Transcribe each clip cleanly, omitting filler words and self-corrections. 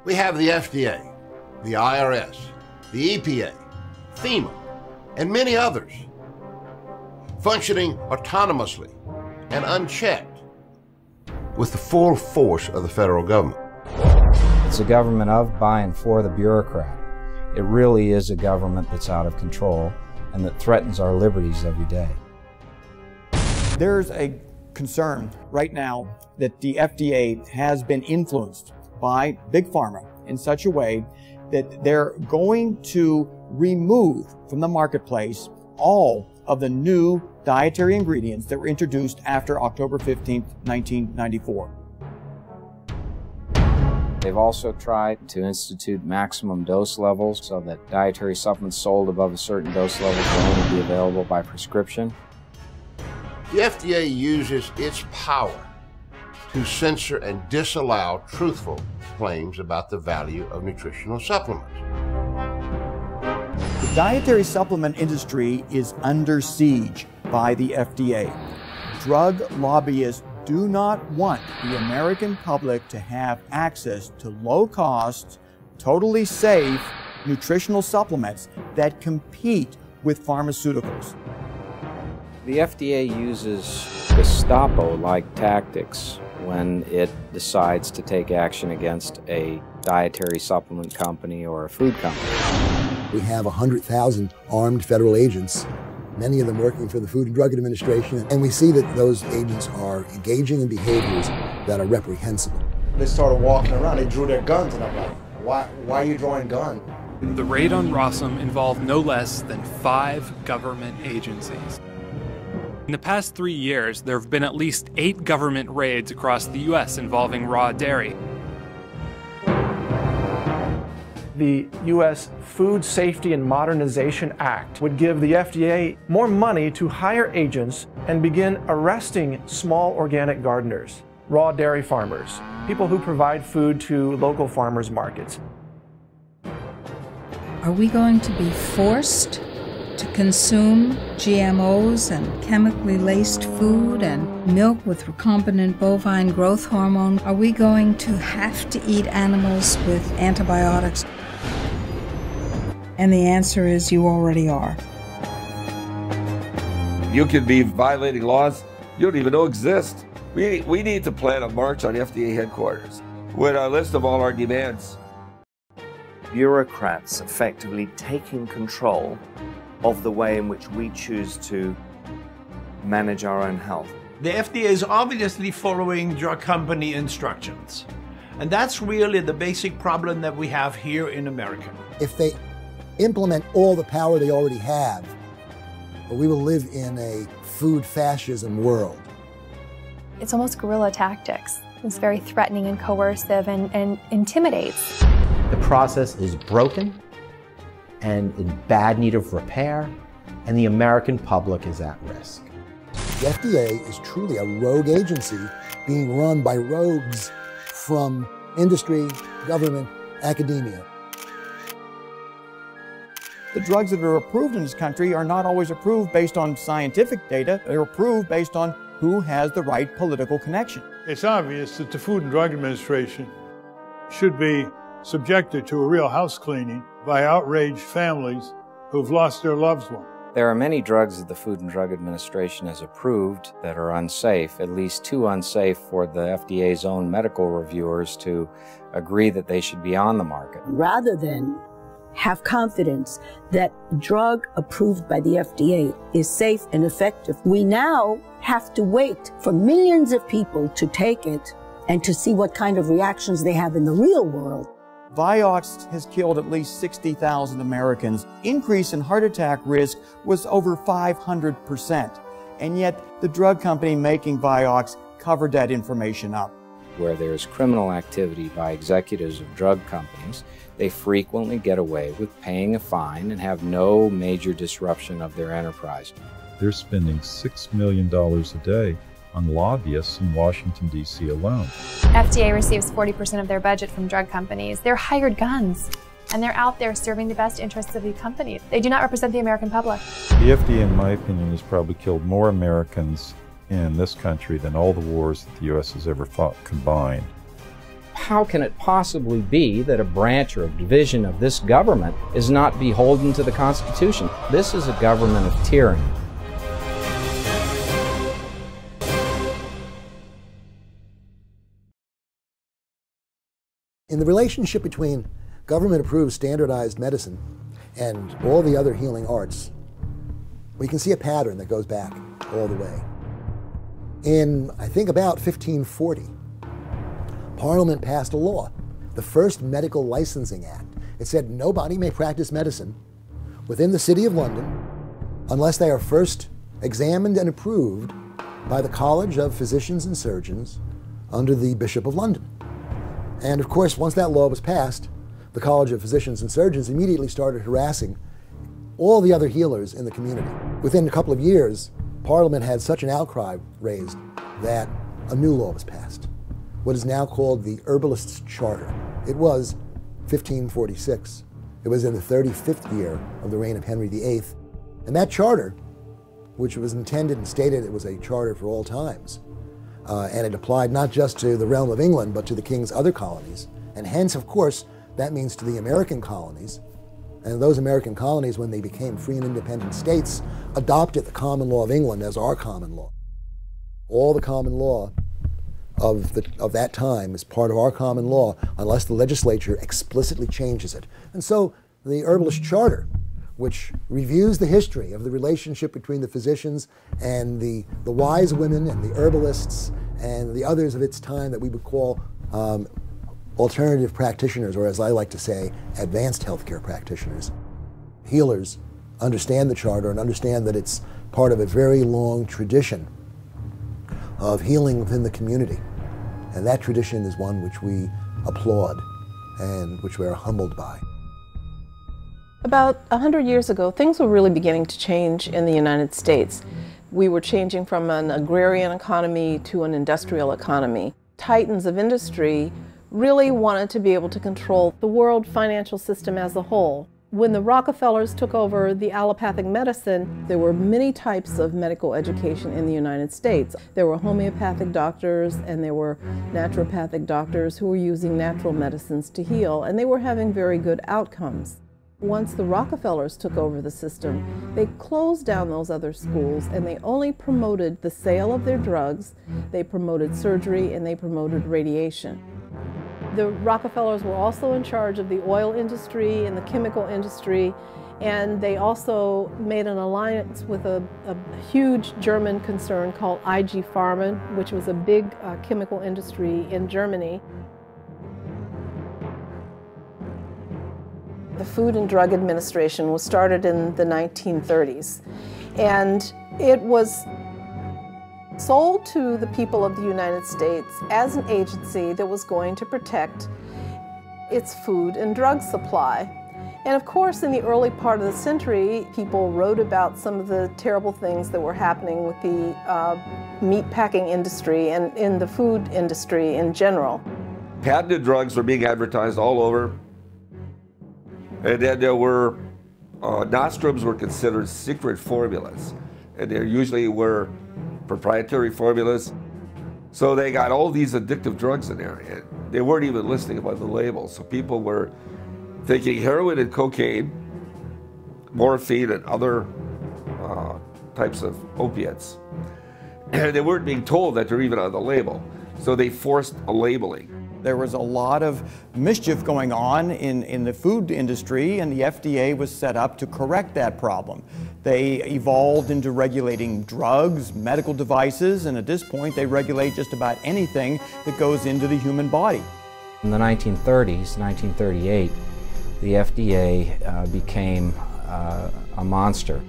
We have the FDA, the IRS, the EPA, FEMA, and many others, functioning autonomously and unchecked with the full force of the federal government. It's a government of, by, and for the bureaucrat. It really is a government that's out of control and that threatens our liberties every day. There's a concern right now that the FDA has been influenced by Big Pharma in such a way that they're going to remove from the marketplace all of the new dietary ingredients that were introduced after October 15th, 1994. They've also tried to institute maximum dose levels so that dietary supplements sold above a certain dose level can only be available by prescription. The FDA uses its power to censor and disallow truthful claims about the value of nutritional supplements. The dietary supplement industry is under siege by the FDA. Drug lobbyists do not want the American public to have access to low-cost, totally safe nutritional supplements that compete with pharmaceuticals. The FDA uses Gestapo-like tactics when it decides to take action against a dietary supplement company or a food company. We have 100,000 armed federal agents, many of them working for the Food and Drug Administration, and we see that those agents are engaging in behaviors that are reprehensible. They started walking around, they drew their guns, and I'm like, why are you drawing guns? The raid on Rossum involved no less than 5 government agencies. In the past 3 years, there have been at least 8 government raids across the U.S. involving raw dairy. The U.S. Food Safety and Modernization Act would give the FDA more money to hire agents and begin arresting small organic gardeners, raw dairy farmers, people who provide food to local farmers markets. Are we going to be forced to consume GMOs and chemically laced food and milk with recombinant bovine growth hormone? Are we going to have to eat animals with antibiotics? And the answer is you already are. You could be violating laws you don't even know exist. We need to plan a march on FDA headquarters with a list of all our demands. Bureaucrats effectively taking control of the way in which we choose to manage our own health. The FDA is obviously following drug company instructions. And that's really the basic problem that we have here in America. If they implement all the power they already have, we will live in a food fascism world. It's almost guerrilla tactics. It's very threatening and coercive and intimidates. The process is broken and in bad need of repair, and the American public is at risk. The FDA is truly a rogue agency being run by rogues from industry, government, academia. The drugs that are approved in this country are not always approved based on scientific data. They're approved based on who has the right political connection. It's obvious that the Food and Drug Administration should be subjected to a real house cleaning by outraged families who've lost their loved one. There are many drugs that the Food and Drug Administration has approved that are unsafe, at least too unsafe for the FDA's own medical reviewers to agree that they should be on the market. Rather than have confidence that a drug approved by the FDA is safe and effective, we now have to wait for millions of people to take it and to see what kind of reactions they have in the real world. Vioxx has killed at least 60,000 Americans. Increase in heart attack risk was over 500%. And yet the drug company making Vioxx covered that information up. Where there's criminal activity by executives of drug companies, they frequently get away with paying a fine and have no major disruption of their enterprise. They're spending $6 million a day on lobbyists in Washington, D.C. alone. FDA receives 40% of their budget from drug companies. They're hired guns, and they're out there serving the best interests of the company. They do not represent the American public. The FDA, in my opinion, has probably killed more Americans in this country than all the wars that the U.S. has ever fought combined. how can it possibly be that a branch or a division of this government is not beholden to the Constitution? This is a government of tyranny. In the relationship between government-approved standardized medicine and all the other healing arts, we can see a pattern that goes back all the way. In, I think, about 1540, Parliament passed a law, the first Medical Licensing Act. It said nobody may practice medicine within the City of London unless they are first examined and approved by the College of Physicians and Surgeons under the Bishop of London. And of course, once that law was passed, the College of Physicians and Surgeons immediately started harassing all the other healers in the community. Within a couple of years, Parliament had such an outcry raised that a new law was passed, what is now called the Herbalists' Charter. It was 1546. It was in the 35th year of the reign of Henry VIII. And that charter, which was intended and stated it was a charter for all times, and it applied not just to the realm of England, but to the king's other colonies. And hence, of course, that means to the American colonies. And those American colonies, when they became free and independent states, adopted the common law of England as our common law. All the common law of that time is part of our common law, unless the legislature explicitly changes it. And so the Herbalist Charter, which reviews the history of the relationship between the physicians and the wise women and the herbalists and the others of its time that we would call alternative practitioners, or as I like to say, advanced healthcare practitioners. Healers understand the charter and understand that it's part of a very long tradition of healing within the community. And that tradition is one which we applaud and which we are humbled by. About 100 years ago, things were really beginning to change in the United States. We were changing from an agrarian economy to an industrial economy. Titans of industry really wanted to be able to control the world financial system as a whole. When the Rockefellers took over the allopathic medicine, there were many types of medical education in the United States. There were homeopathic doctors and there were naturopathic doctors who were using natural medicines to heal, and they were having very good outcomes. Once the Rockefellers took over the system, they closed down those other schools and they only promoted the sale of their drugs, they promoted surgery, and they promoted radiation. The Rockefellers were also in charge of the oil industry and the chemical industry, and they also made an alliance with a huge German concern called Big Pharma, which was a big chemical industry in Germany. The Food and Drug Administration was started in the 1930s, and it was sold to the people of the United States as an agency that was going to protect its food and drug supply. And of course, in the early part of the century, people wrote about some of the terrible things that were happening with the meatpacking industry and in the food industry in general. Patented drugs were being advertised all over. And then there were, nostrums were considered secret formulas. And there usually were proprietary formulas. So they got all these addictive drugs in there. And they weren't even listing about the label. So people were thinking heroin and cocaine, morphine and other types of opiates. And they weren't being told that they're even on the label. So they forced a labeling. There was a lot of mischief going on in the food industry, and the FDA was set up to correct that problem. They evolved into regulating drugs, medical devices, and at this point they regulate just about anything that goes into the human body. In the 1930s, 1938, the FDA became a monster.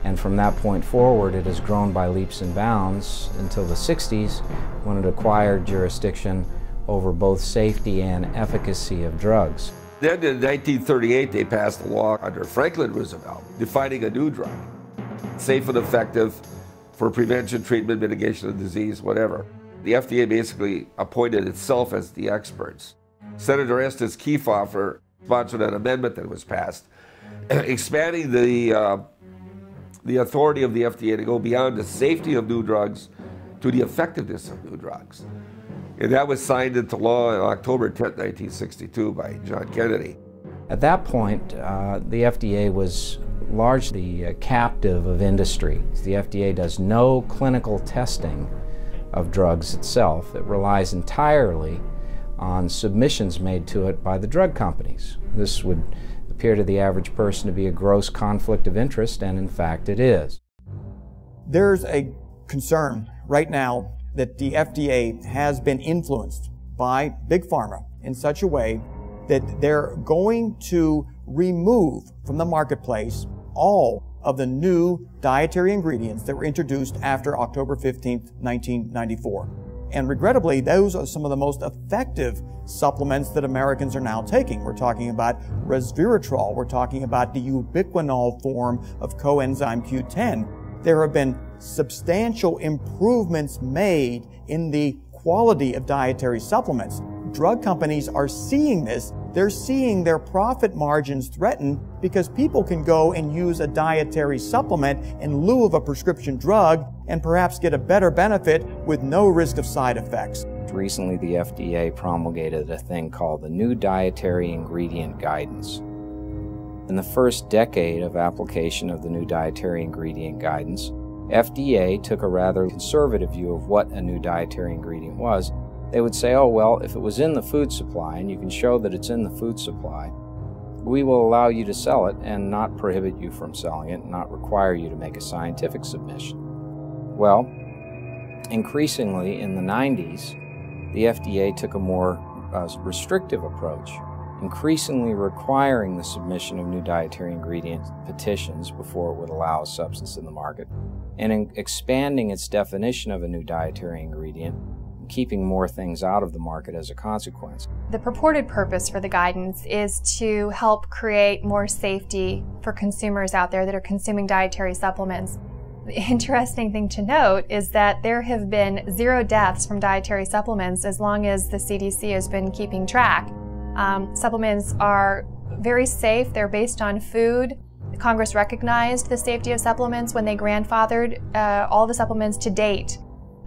And from that point forward, it has grown by leaps and bounds until the 60s, when it acquired jurisdiction over both safety and efficacy of drugs. Then in 1938, they passed a law under Franklin Roosevelt defining a new drug, safe and effective for prevention, treatment, mitigation of disease, whatever. The FDA basically appointed itself as the experts. Senator Estes Kefauver sponsored an amendment that was passed, expanding the authority of the FDA to go beyond the safety of new drugs to the effectiveness of new drugs. And that was signed into law on October 10, 1962 by John Kennedy. At that point, the FDA was largely captive of industry. The FDA does no clinical testing of drugs itself. It relies entirely on submissions made to it by the drug companies. This would appear to the average person to be a gross conflict of interest, and in fact it is. There's a concern right now that the FDA has been influenced by Big Pharma in such a way that they're going to remove from the marketplace all of the new dietary ingredients that were introduced after October 15th, 1994. And regrettably, those are some of the most effective supplements that Americans are now taking. We're talking about resveratrol. We're talking about the ubiquinol form of coenzyme Q10. There have been substantial improvements made in the quality of dietary supplements. Drug companies are seeing this. They're seeing their profit margins threatened because people can go and use a dietary supplement in lieu of a prescription drug and perhaps get a better benefit with no risk of side effects. Recently, the FDA promulgated a thing called the New Dietary Ingredient Guidance. In the first decade of application of the New Dietary Ingredient Guidance, FDA took a rather conservative view of what a new dietary ingredient was. They would say, oh, well, if it was in the food supply and you can show that it's in the food supply, we will allow you to sell it and not prohibit you from selling it and not require you to make a scientific submission. Well, increasingly in the 90s, the FDA took a more restrictive approach, increasingly requiring the submission of new dietary ingredient petitions before it would allow a substance in the market, and expanding its definition of a new dietary ingredient, keeping more things out of the market as a consequence. The purported purpose for the guidance is to help create more safety for consumers out there that are consuming dietary supplements. The interesting thing to note is that there have been 0 deaths from dietary supplements as long as the CDC has been keeping track. Supplements are very safe. They're based on food. Congress recognized the safety of supplements when they grandfathered all the supplements to date.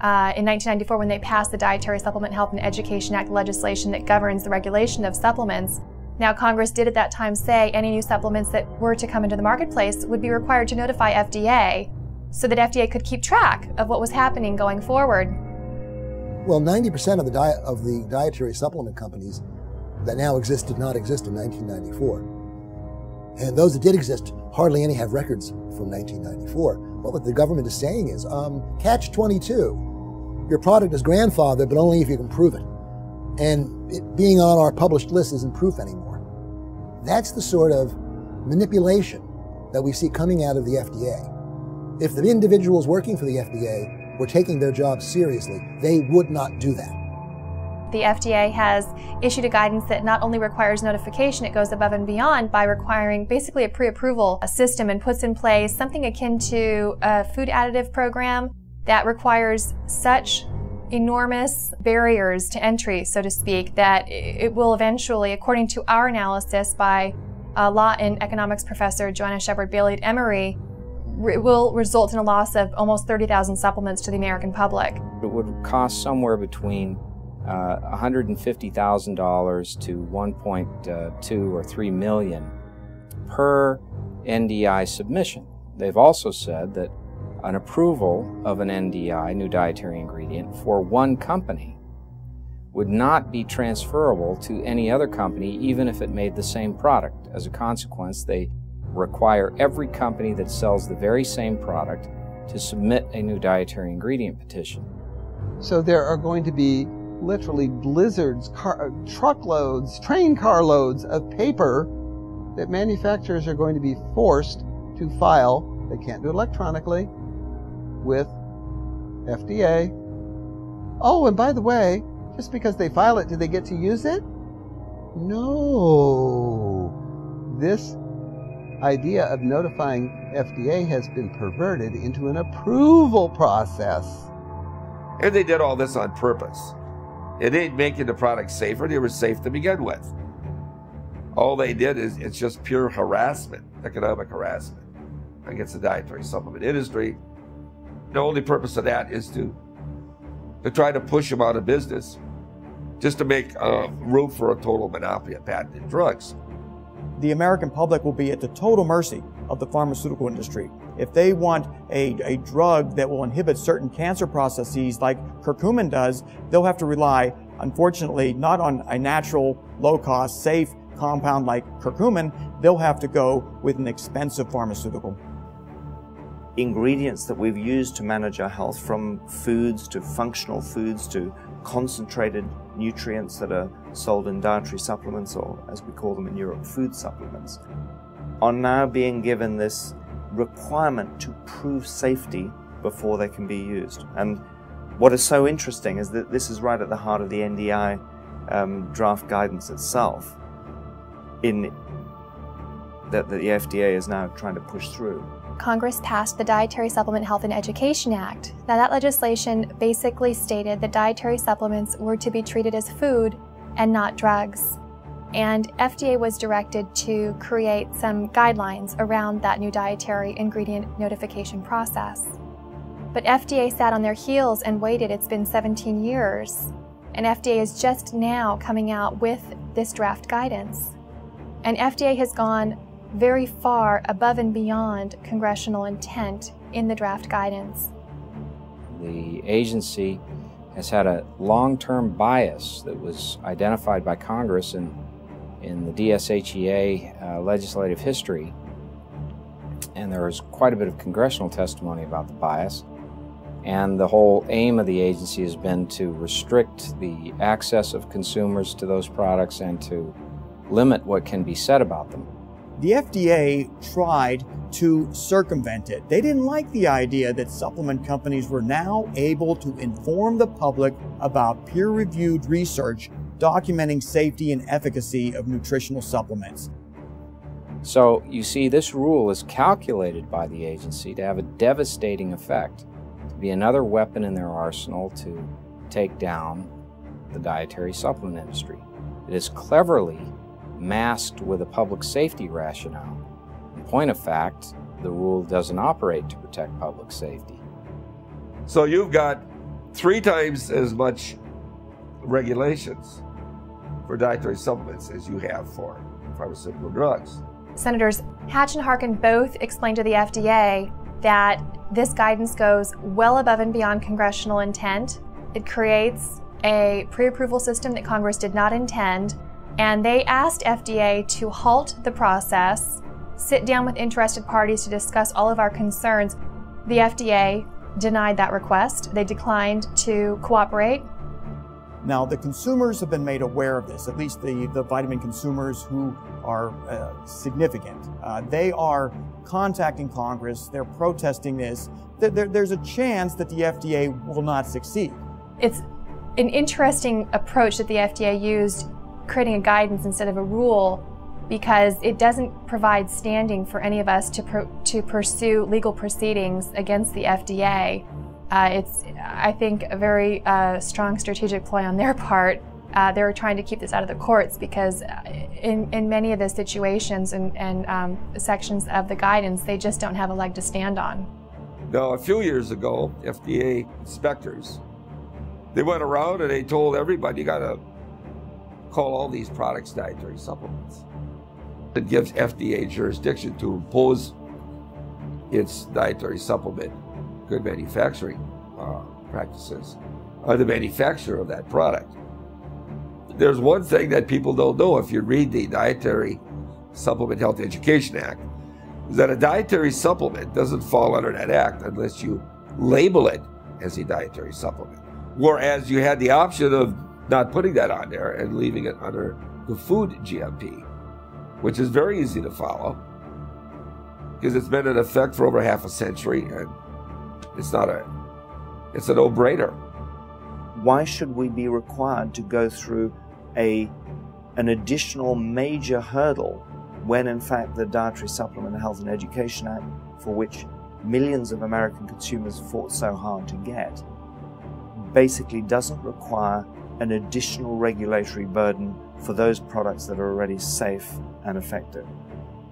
In 1994, when they passed the Dietary Supplement Health and Education Act legislation that governs the regulation of supplements. Now, Congress did at that time say any new supplements that were to come into the marketplace would be required to notify FDA so that FDA could keep track of what was happening going forward. Well, 90% of the dietary supplement companies that now exist did not exist in 1994. And those that did exist, hardly any have records from 1994. Well, what the government is saying is, catch-22. Your product is grandfathered, but only if you can prove it. And it being on our published list isn't proof anymore. That's the sort of manipulation that we see coming out of the FDA. If the individuals working for the FDA were taking their job seriously, they would not do that. The FDA has issued a guidance that not only requires notification, it goes above and beyond by requiring basically a pre-approval system and puts in place something akin to a food additive program that requires such enormous barriers to entry, so to speak, that it will eventually, according to our analysis by law and economics professor Joanna Shepard-Bailey at Emory, it will result in a loss of almost 30,000 supplements to the American public. It would cost somewhere between $150,000 to 1.2 or 3 million per NDI submission. They've also said that an approval of an NDI, new dietary ingredient, for one company would not be transferable to any other company even if it made the same product. As a consequence, they require every company that sells the very same product to submit a new dietary ingredient petition. So there are going to be literally blizzards, truckloads, train carloads of paper that manufacturers are going to be forced to file, they can't do it electronically, with FDA. Oh, and by the way, just because they file it, do they get to use it? No. This idea of notifying FDA has been perverted into an approval process. And they did all this on purpose. It ain't making the product safer. They were safe to begin with. All they did is, it's just pure harassment, economic harassment against the dietary supplement industry. The only purpose of that is to try to push them out of business just to make room for a total monopoly of patented drugs. The American public will be at the total mercy of the pharmaceutical industry. If they want a drug that will inhibit certain cancer processes like curcumin does, they'll have to rely, unfortunately, not on a natural, low-cost, safe compound like curcumin. They'll have to go with an expensive pharmaceutical. Ingredients that we've used to manage our health, from foods to functional foods to concentrated nutrients that are sold in dietary supplements, or as we call them in Europe, food supplements, are now being given this requirement to prove safety before they can be used. And what is so interesting is that this is right at the heart of the NDI draft guidance itself, that the FDA is now trying to push through. Congress passed the Dietary Supplement Health and Education Act. Now, that legislation basically stated that dietary supplements were to be treated as food and not drugs. And FDA was directed to create some guidelines around that new dietary ingredient notification process. But FDA sat on their heels and waited. It's been 17 years. And FDA is just now coming out with this draft guidance. And FDA has gone very far above and beyond congressional intent in the draft guidance. The agency has had a long-term bias that was identified by Congress in the DSHEA legislative history, and there was quite a bit of congressional testimony about the bias. And the whole aim of the agency has been to restrict the access of consumers to those products and to limit what can be said about them. The FDA tried to circumvent it. They didn't like the idea that supplement companies were now able to inform the public about peer-reviewed research documenting safety and efficacy of nutritional supplements. So you see, this rule is calculated by the agency to have a devastating effect, to be another weapon in their arsenal to take down the dietary supplement industry. It is cleverly masked with a public safety rationale. In point of fact, the rule doesn't operate to protect public safety. So you've got 3 times as much regulations for dietary supplements as you have for pharmaceutical drugs. Senators Hatch and Harkin both explained to the FDA that this guidance goes well above and beyond congressional intent. It creates a pre-approval system that Congress did not intend, and they asked FDA to halt the process, sit down with interested parties to discuss all of our concerns. The FDA denied that request. They declined to cooperate. Now, the consumers have been made aware of this, at least the vitamin consumers who are significant. They are contacting Congress, they're protesting this. There's a chance that the FDA will not succeed. It's an interesting approach that the FDA used, creating a guidance instead of a rule, because it doesn't provide standing for any of us to pursue legal proceedings against the FDA. It's, I think, a very strong strategic ploy on their part. They're trying to keep this out of the courts because in many of the situations and sections of the guidance, they just don't have a leg to stand on. Now, a few years ago, FDA inspectors, they went around and they told everybody, you got to call all these products dietary supplements. It gives FDA jurisdiction to impose its dietary supplement good manufacturing practices on the manufacturer of that product. There's one thing that people don't know if you read the Dietary Supplement Health Education Act, is that a dietary supplement doesn't fall under that act unless you label it as a dietary supplement. Whereas you had the option of not putting that on there and leaving it under the food GMP, which is very easy to follow because it's been in effect for over half a century and it's a no-brainer. Why should we be required to go through an additional major hurdle when in fact the Dietary Supplement Health and Education Act, for which millions of American consumers fought so hard to get, basically doesn't require an additional regulatory burden for those products that are already safe and effective?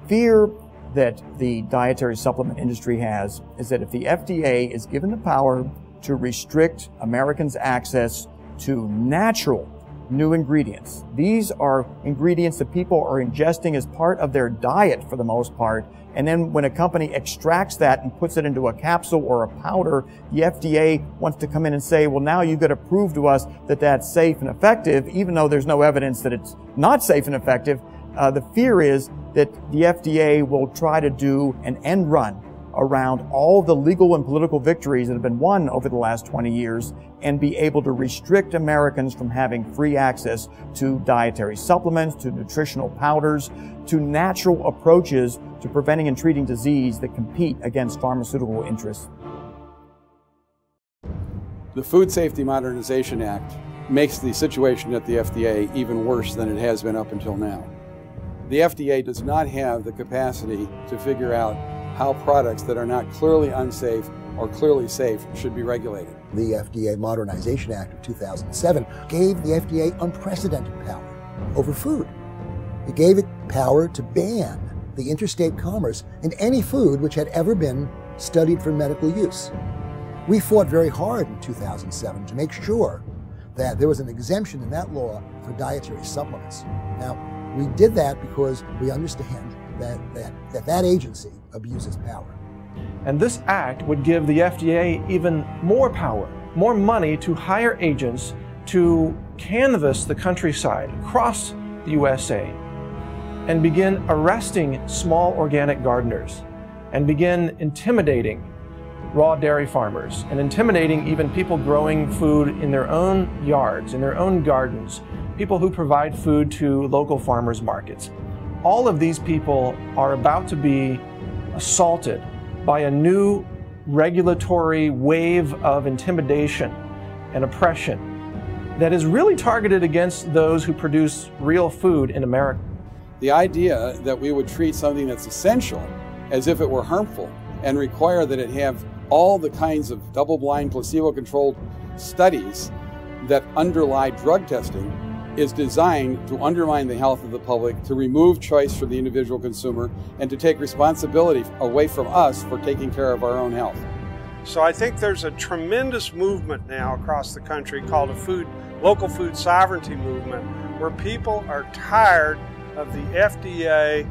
Fear that the dietary supplement industry has is that if the FDA is given the power to restrict Americans' access to natural new ingredients. These are ingredients that people are ingesting as part of their diet for the most part. And then when a company extracts that and puts it into a capsule or a powder, the FDA wants to come in and say, well, now you've got to prove to us that that's safe and effective, even though there's no evidence that it's not safe and effective. The fear is that the FDA will try to do an end run around all the legal and political victories that have been won over the last 20 years and be able to restrict Americans from having free access to dietary supplements, to nutritional powders, to natural approaches to preventing and treating disease that compete against pharmaceutical interests. The Food Safety Modernization Act makes the situation at the FDA even worse than it has been up until now. The FDA does not have the capacity to figure out how products that are not clearly unsafe or clearly safe should be regulated. The FDA Modernization Act of 2007 gave the FDA unprecedented power over food. It gave it power to ban the interstate commerce in any food which had ever been studied for medical use. We fought very hard in 2007 to make sure that there was an exemption in that law for dietary supplements. Now, we did that because we understand that agency abuses power. And this act would give the FDA even more power, more money to hire agents to canvass the countryside across the USA and begin arresting small organic gardeners and begin intimidating raw dairy farmers and intimidating even people growing food in their own yards, in their own gardens, people who provide food to local farmers markets. All of these people are about to be assaulted by a new regulatory wave of intimidation and oppression that is really targeted against those who produce real food in America. The idea that we would treat something that's essential as if it were harmful and require that it have all the kinds of double-blind, placebo-controlled studies that underlie drug testing is designed to undermine the health of the public, to remove choice from the individual consumer, and to take responsibility away from us for taking care of our own health. So I think there's a tremendous movement now across the country called a local food sovereignty movement, where people are tired of the FDA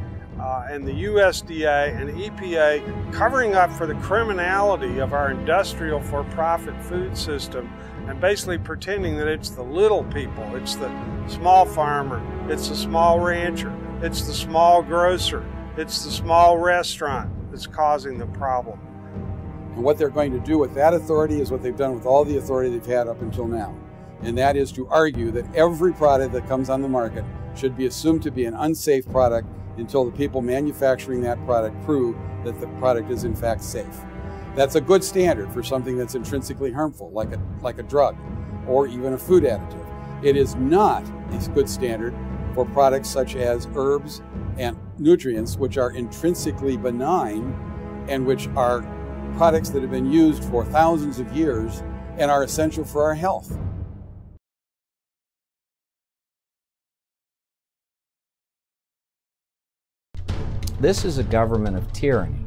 and the USDA and EPA covering up for the criminality of our industrial for-profit food system and basically pretending that it's the little people, it's the small farmer, it's the small rancher, it's the small grocer, it's the small restaurant that's causing the problem. And what they're going to do with that authority is what they've done with all the authority they've had up until now. And that is to argue that every product that comes on the market should be assumed to be an unsafe product until the people manufacturing that product prove that the product is in fact safe. That's a good standard for something that's intrinsically harmful, like a drug or even a food additive. It is not a good standard for products such as herbs and nutrients, which are intrinsically benign and which are products that have been used for thousands of years and are essential for our health. This is a government of tyranny.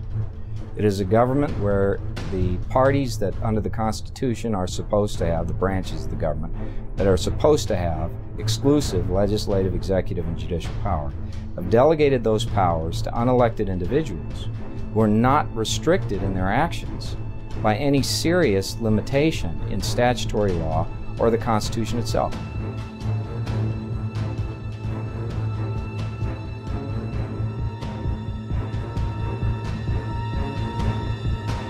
It is a government where the parties that under the Constitution are supposed to have, the branches of the government, that are supposed to have exclusive legislative, executive, and judicial power, have delegated those powers to unelected individuals who are not restricted in their actions by any serious limitation in statutory law or the Constitution itself.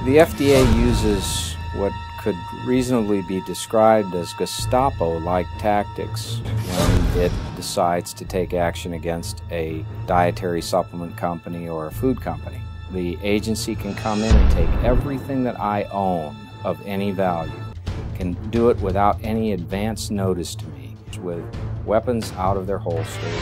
The FDA uses what could reasonably be described as Gestapo-like tactics when it decides to take action against a dietary supplement company or a food company. The agency can come in and take everything that I own of any value, can do it without any advance notice to me, with weapons out of their holsters,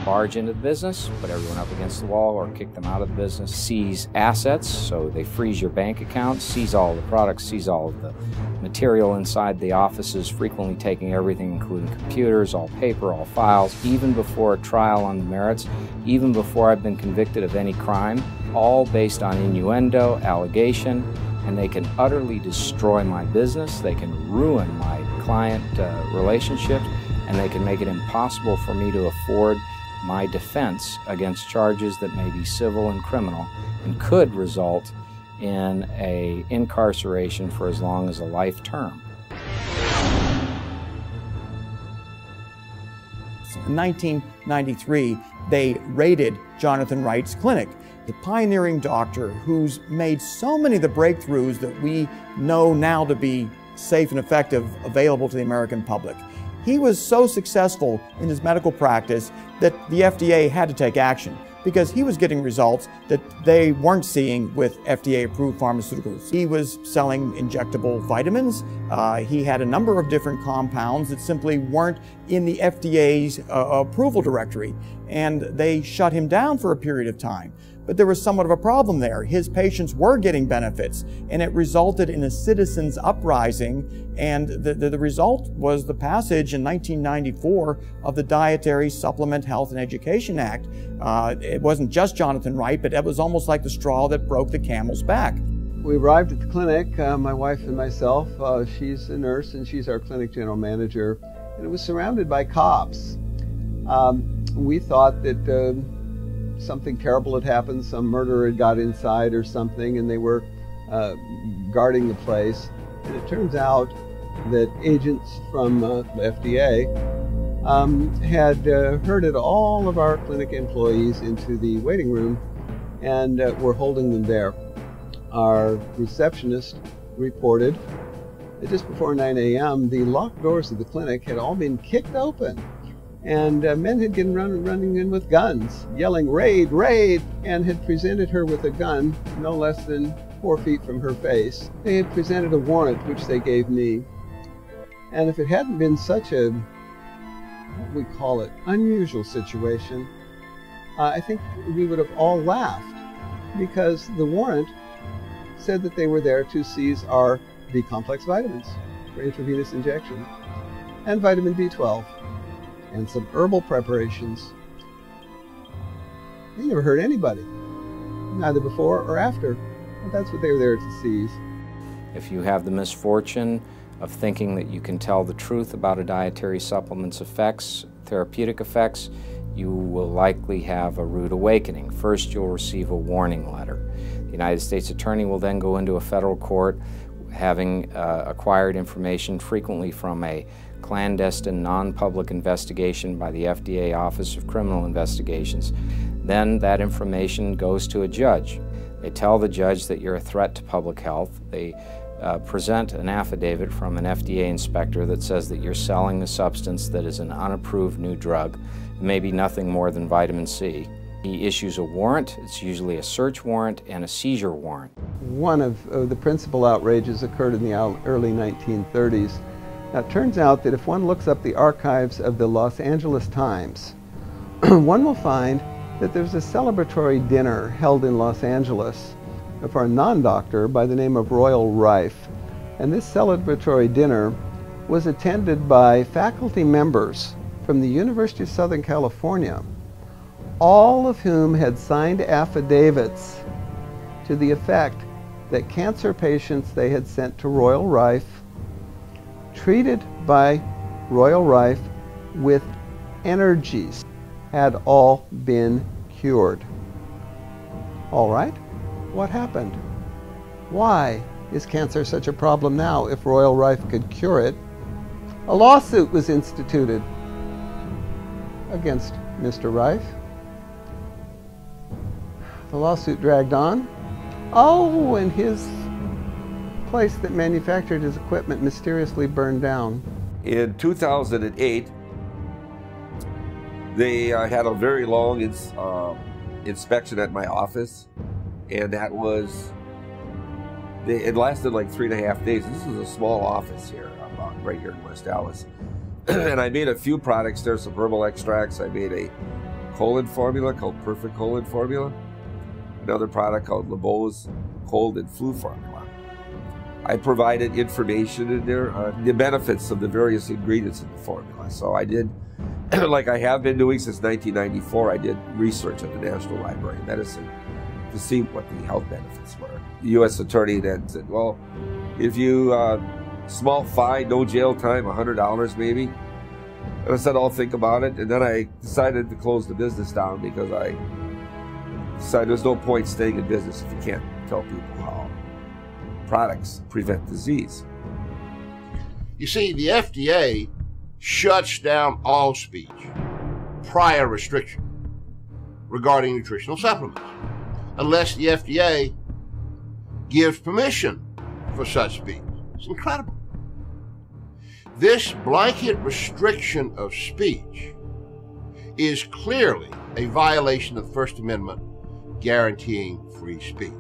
barge into the business, put everyone up against the wall or kick them out of the business, seize assets, so they freeze your bank account, seize all the products, seize all of the material inside the offices, frequently taking everything, including computers, all paper, all files, even before a trial on the merits, even before I've been convicted of any crime, all based on innuendo, allegation, and they can utterly destroy my business, they can ruin my client relationships, and they can make it impossible for me to afford my defense against charges that may be civil and criminal and could result in an incarceration for as long as a life term. In 1993, they raided Jonathan Wright's clinic, the pioneering doctor who's made so many of the breakthroughs that we know now to be safe and effective available to the American public. He was so successful in his medical practice that the FDA had to take action because he was getting results that they weren't seeing with FDA-approved pharmaceuticals. He was selling injectable vitamins. He had a number of different compounds that simply weren't in the FDA's approval directory, and they shut him down for a period of time. But there was somewhat of a problem there. His patients were getting benefits, and it resulted in a citizens' uprising, and the result was the passage in 1994 of the Dietary Supplement Health and Education Act. It wasn't just Jonathan Wright, but it was almost like the straw that broke the camel's back. We arrived at the clinic, my wife and myself. She's a nurse and she's our clinic general manager, and it was surrounded by cops. We thought that something terrible had happened, some murderer had got inside or something, and they were guarding the place. And it turns out that agents from the FDA had herded all of our clinic employees into the waiting room and were holding them there. Our receptionist reported that just before 9 a.m., the locked doors of the clinic had all been kicked open, and men had been running in with guns, yelling, "Raid, raid," and had presented her with a gun no less than 4 feet from her face. They had presented a warrant, which they gave me. And if it hadn't been such a, what we call it, unusual situation, I think we would have all laughed, because the warrant said that they were there to seize our B-complex vitamins for intravenous injection, and vitamin B12, and some herbal preparations. They never hurt anybody, neither before or after, but that's what they were there to seize. If you have the misfortune of thinking that you can tell the truth about a dietary supplement's effects, therapeutic effects, you will likely have a rude awakening. First, you'll receive a warning letter. The United States Attorney will then go into a federal court having acquired information frequently from a clandestine, non-public investigation by the FDA Office of Criminal Investigations. Then that information goes to a judge. They tell the judge that you're a threat to public health. They present an affidavit from an FDA inspector that says that you're selling a substance that is an unapproved new drug. It may be nothing more than vitamin C. He issues a warrant. It's usually a search warrant and a seizure warrant. One of the principal outrages occurred in the early 1930s. Now, it turns out that if one looks up the archives of the Los Angeles Times, one will find that there's a celebratory dinner held in Los Angeles for a non-doctor by the name of Royal Rife. And this celebratory dinner was attended by faculty members from the University of Southern California, all of whom had signed affidavits to the effect that cancer patients they had sent to Royal Rife, treated by Royal Rife with energies, had all been cured. All right, what happened? Why is cancer such a problem now if Royal Rife could cure it? A lawsuit was instituted against Mr. Rife. The lawsuit dragged on. Oh, and his place that manufactured his equipment mysteriously burned down. In 2008, they had a very long inspection at my office, and that was, it lasted like 3.5 days. This is a small office here, right here in West Dallas. And I made a few products there, some herbal extracts. I made a colon formula called Perfect Colon Formula, another product called LeBeau's Cold and Flu Formula. I provided information in there on the benefits of the various ingredients in the formula. So I did, like I have been doing since 1994, I did research at the National Library of Medicine to see what the health benefits were. The U.S. Attorney then said, well, if you, small fine, no jail time, $100 maybe. And I said, I'll think about it. And then I decided to close the business down because I decided there's no point staying in business if you can't tell people how products prevent disease. You see, the FDA shuts down all speech prior restriction regarding nutritional supplements, unless the FDA gives permission for such speech. It's incredible. This blanket restriction of speech is clearly a violation of the First Amendment guaranteeing free speech.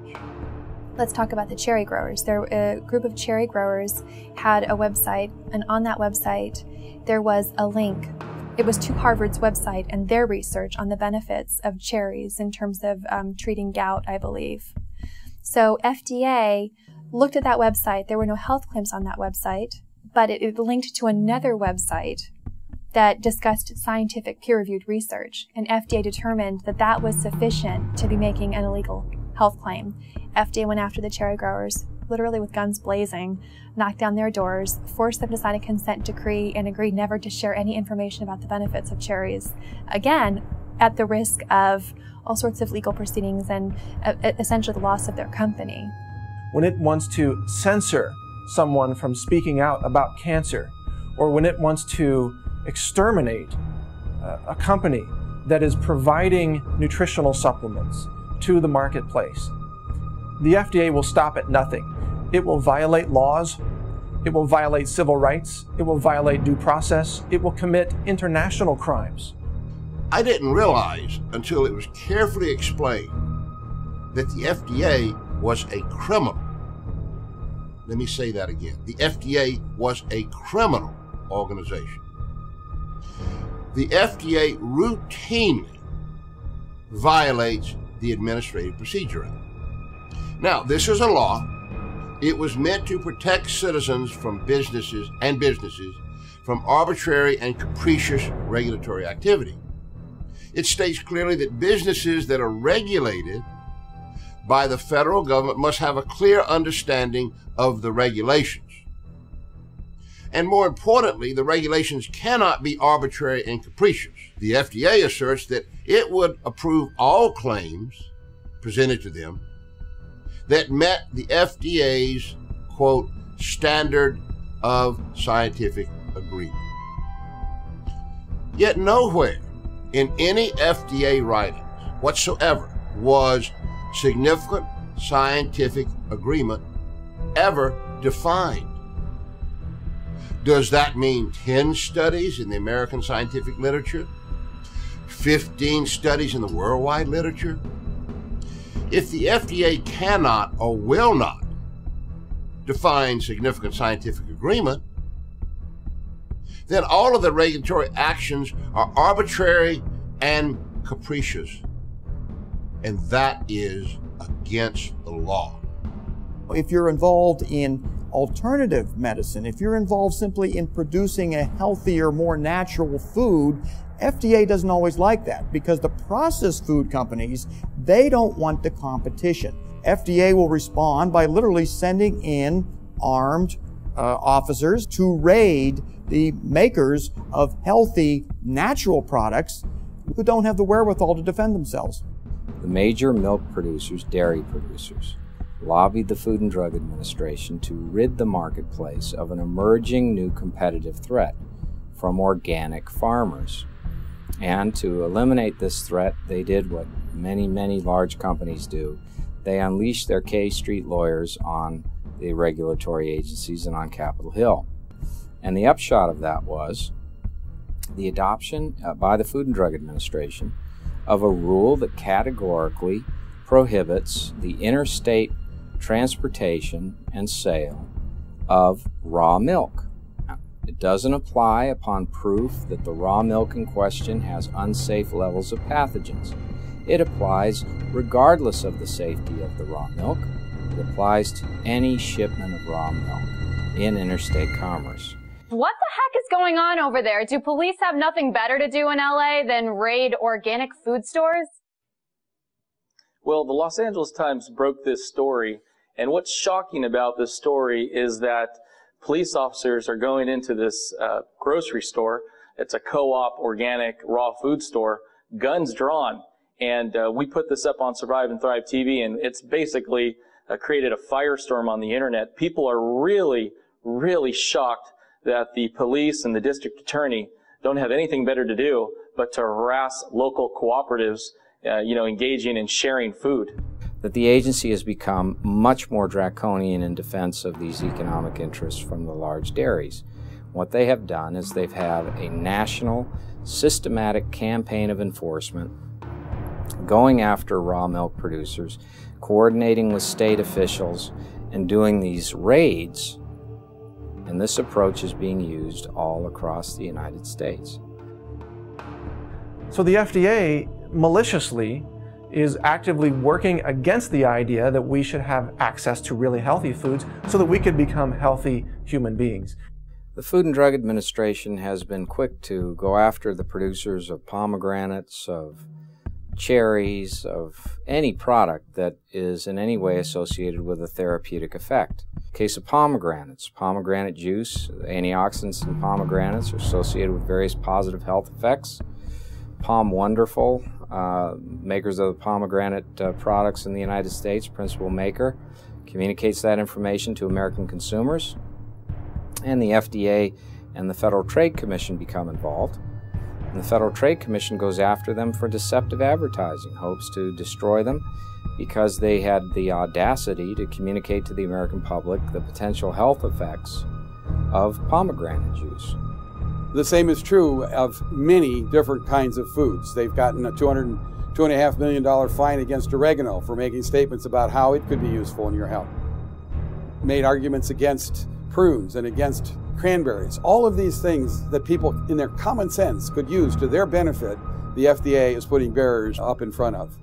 Let's talk about the cherry growers. A group of cherry growers had a website, and on that website there was a link. It was to Harvard's website and their research on the benefits of cherries in terms of treating gout, I believe. So FDA looked at that website. There were no health claims on that website, but it linked to another website that discussed scientific peer-reviewed research, and FDA determined that that was sufficient to be making an illegal health claim. FDA went after the cherry growers, literally with guns blazing, knocked down their doors, forced them to sign a consent decree, and agreed never to share any information about the benefits of cherries. Again, at the risk of all sorts of legal proceedings and essentially the loss of their company. When it wants to censor someone from speaking out about cancer, or when it wants to exterminate a company that is providing nutritional supplements to the marketplace, the FDA will stop at nothing. It will violate laws, it will violate civil rights, it will violate due process, it will commit international crimes. I didn't realize until it was carefully explained that the FDA was a criminal. Let me say that again. The FDA was a criminal organization. The FDA routinely violates the Administrative Procedure Act. Now, this is a law. It was meant to protect citizens from businesses from arbitrary and capricious regulatory activity. It states clearly that businesses that are regulated by the federal government must have a clear understanding of the regulations. And more importantly, the regulations cannot be arbitrary and capricious. The FDA asserts that it would approve all claims presented to them that met the FDA's, quote, standard of scientific agreement. Yet nowhere in any FDA writings whatsoever was significant scientific agreement ever defined. Does that mean 10 studies in the American scientific literature? 15 studies in the worldwide literature? If the FDA cannot or will not define significant scientific agreement, then all of the regulatory actions are arbitrary and capricious. And that is against the law. If you're involved in alternative medicine, if you're involved simply in producing a healthier, more natural food, FDA doesn't always like that because the processed food companies, they don't want the competition. FDA will respond by literally sending in armed officers to raid the makers of healthy, natural products who don't have the wherewithal to defend themselves. The major milk producers, dairy producers, lobbied the Food and Drug Administration to rid the marketplace of an emerging new competitive threat from organic farmers. And to eliminate this threat, they did what many, many large companies do. They unleashed their K Street lawyers on the regulatory agencies and on Capitol Hill. And the upshot of that was the adoption by the Food and Drug Administration of a rule that categorically prohibits the interstate transportation and sale of raw milk. Now, it doesn't apply upon proof that the raw milk in question has unsafe levels of pathogens. It applies regardless of the safety of the raw milk. It applies to any shipment of raw milk in interstate commerce. What the heck is going on over there? Do police have nothing better to do in LA than raid organic food stores? Well, the Los Angeles Times broke this story, and what's shocking about this story is that police officers are going into this grocery store, It's a co-op organic raw food store, guns drawn. And we put this up on Survive and Thrive TV, and it's basically created a firestorm on the internet. People are really, really shocked that the police and the district attorney don't have anything better to do but to harass local cooperatives, engaging in sharing food. That the agency has become much more draconian in defense of these economic interests from the large dairies. What they have done is they've had a national, systematic campaign of enforcement going after raw milk producers, coordinating with state officials, and doing these raids. And this approach is being used all across the United States. So the FDA maliciously is actively working against the idea that we should have access to really healthy foods so that we could become healthy human beings. The Food and Drug Administration has been quick to go after the producers of pomegranates, of cherries, of any product that is in any way associated with a therapeutic effect. In the case of pomegranates, pomegranate juice, antioxidants in pomegranates are associated with various positive health effects. Palm Wonderful, makers of the pomegranate products in the United States, principal maker, communicates that information to American consumers, and the FDA and the Federal Trade Commission become involved. And the Federal Trade Commission goes after them for deceptive advertising, hopes to destroy them because they had the audacity to communicate to the American public the potential health effects of pomegranate juice. The same is true of many different kinds of foods. They've gotten a $2.5 million fine against oregano for making statements about how it could be useful in your health. Made arguments against prunes and against cranberries. All of these things that people in their common sense could use to their benefit, the FDA is putting barriers up in front of.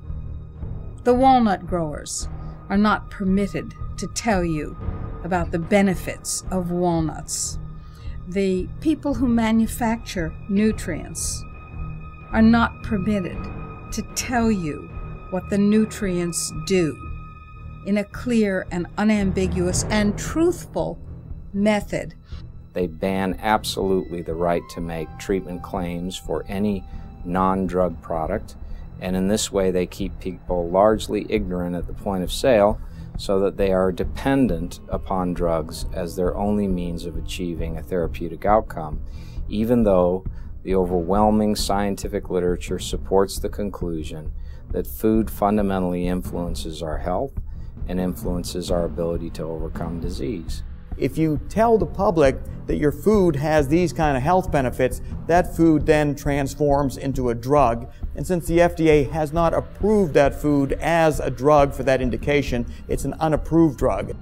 The walnut growers are not permitted to tell you about the benefits of walnuts. The people who manufacture nutrients are not permitted to tell you what the nutrients do in a clear and unambiguous and truthful method. They ban absolutely the right to make treatment claims for any non-drug product, and in this way they keep people largely ignorant at the point of sale so that they are dependent upon drugs as their only means of achieving a therapeutic outcome, even though the overwhelming scientific literature supports the conclusion that food fundamentally influences our health and influences our ability to overcome disease. If you tell the public that your food has these kind of health benefits, that food then transforms into a drug. And since the FDA has not approved that food as a drug for that indication, it's an unapproved drug.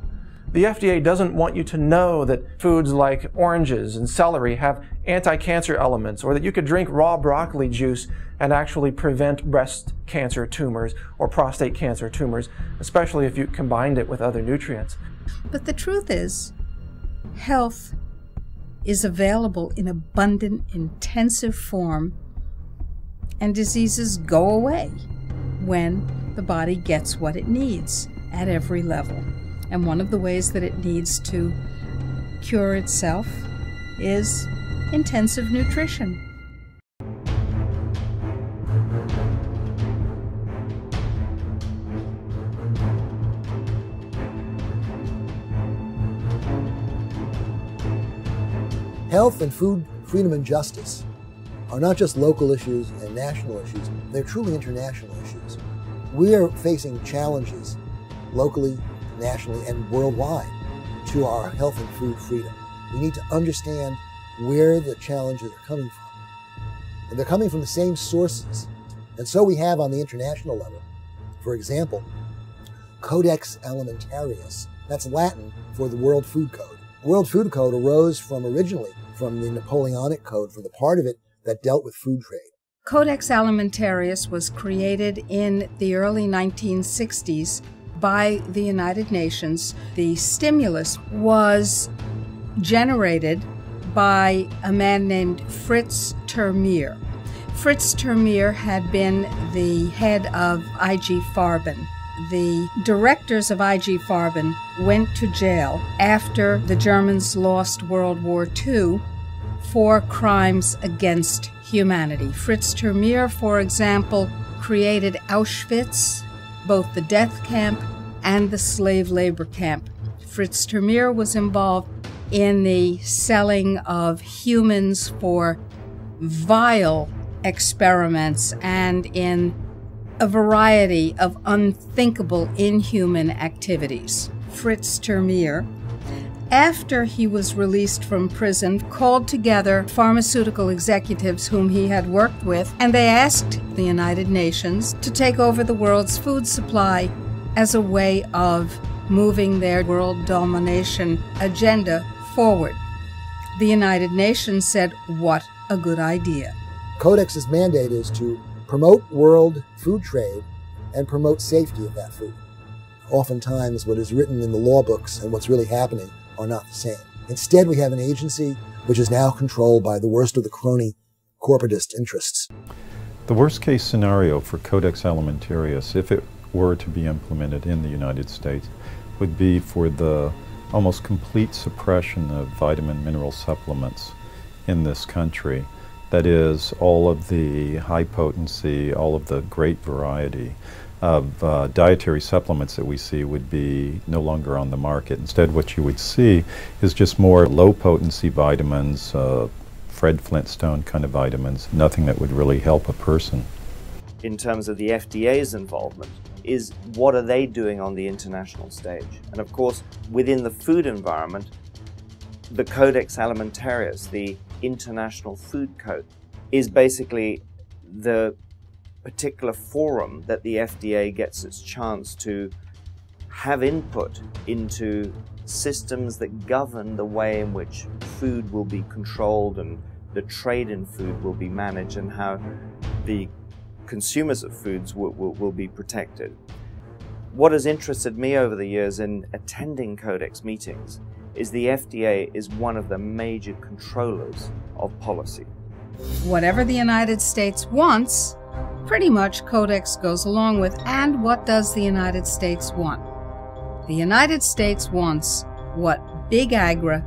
The FDA doesn't want you to know that foods like oranges and celery have anti-cancer elements, or that you could drink raw broccoli juice and actually prevent breast cancer tumors or prostate cancer tumors, especially if you combined it with other nutrients. But the truth is, health is available in abundant, intensive form, and diseases go away when the body gets what it needs at every level. And one of the ways that it needs to cure itself is intensive nutrition. Health and food freedom and justice are not just local issues and national issues, they're truly international issues. We are facing challenges locally, nationally, and worldwide to our health and food freedom. We need to understand where the challenges are coming from. And they're coming from the same sources. And so we have on the international level, for example, Codex Alimentarius. That's Latin for the World Food Code. The World Food Code arose originally from the Napoleonic Code for the part of it that dealt with food trade. Codex Alimentarius was created in the early 1960s by the United Nations. The stimulus was generated by a man named Fritz Termeer. Fritz Termeer had been the head of IG Farben. The directors of IG Farben went to jail after the Germans lost World War II, for crimes against humanity. Fritz Termeer, for example, created Auschwitz, both the death camp and the slave labor camp. Fritz Termeer was involved in the selling of humans for vile experiments and in a variety of unthinkable, inhuman activities. Fritz Termeer, after he was released from prison, called together pharmaceutical executives whom he had worked with, and they asked the United Nations to take over the world's food supply as a way of moving their world domination agenda forward. The United Nations said, "What a good idea." Codex's mandate is to promote world food trade and promote safety of that food. Oftentimes, what is written in the law books and what's really happening are not the same. Instead, we have an agency which is now controlled by the worst of the crony corporatist interests. The worst case scenario for Codex Alimentarius, if it were to be implemented in the United States, would be for the almost complete suppression of vitamin mineral supplements in this country. That is, all of the high potency, all of the great variety of dietary supplements that we see would be no longer on the market. Instead, what you would see is just more low potency vitamins, Fred Flintstone kind of vitamins, nothing that would really help a person. In terms of the FDA's involvement, is what are they doing on the international stage? And of course, within the food environment, the Codex Alimentarius, the International Food Code, is basically the particular forum that the FDA gets its chance to have input into systems that govern the way in which food will be controlled and the trade in food will be managed and how the consumers of foods will be protected. What has interested me over the years in attending Codex meetings is the FDA is one of the major controllers of policy. Whatever the United States wants, pretty much Codex goes along with. And what does the United States want? The United States wants what Big Agra,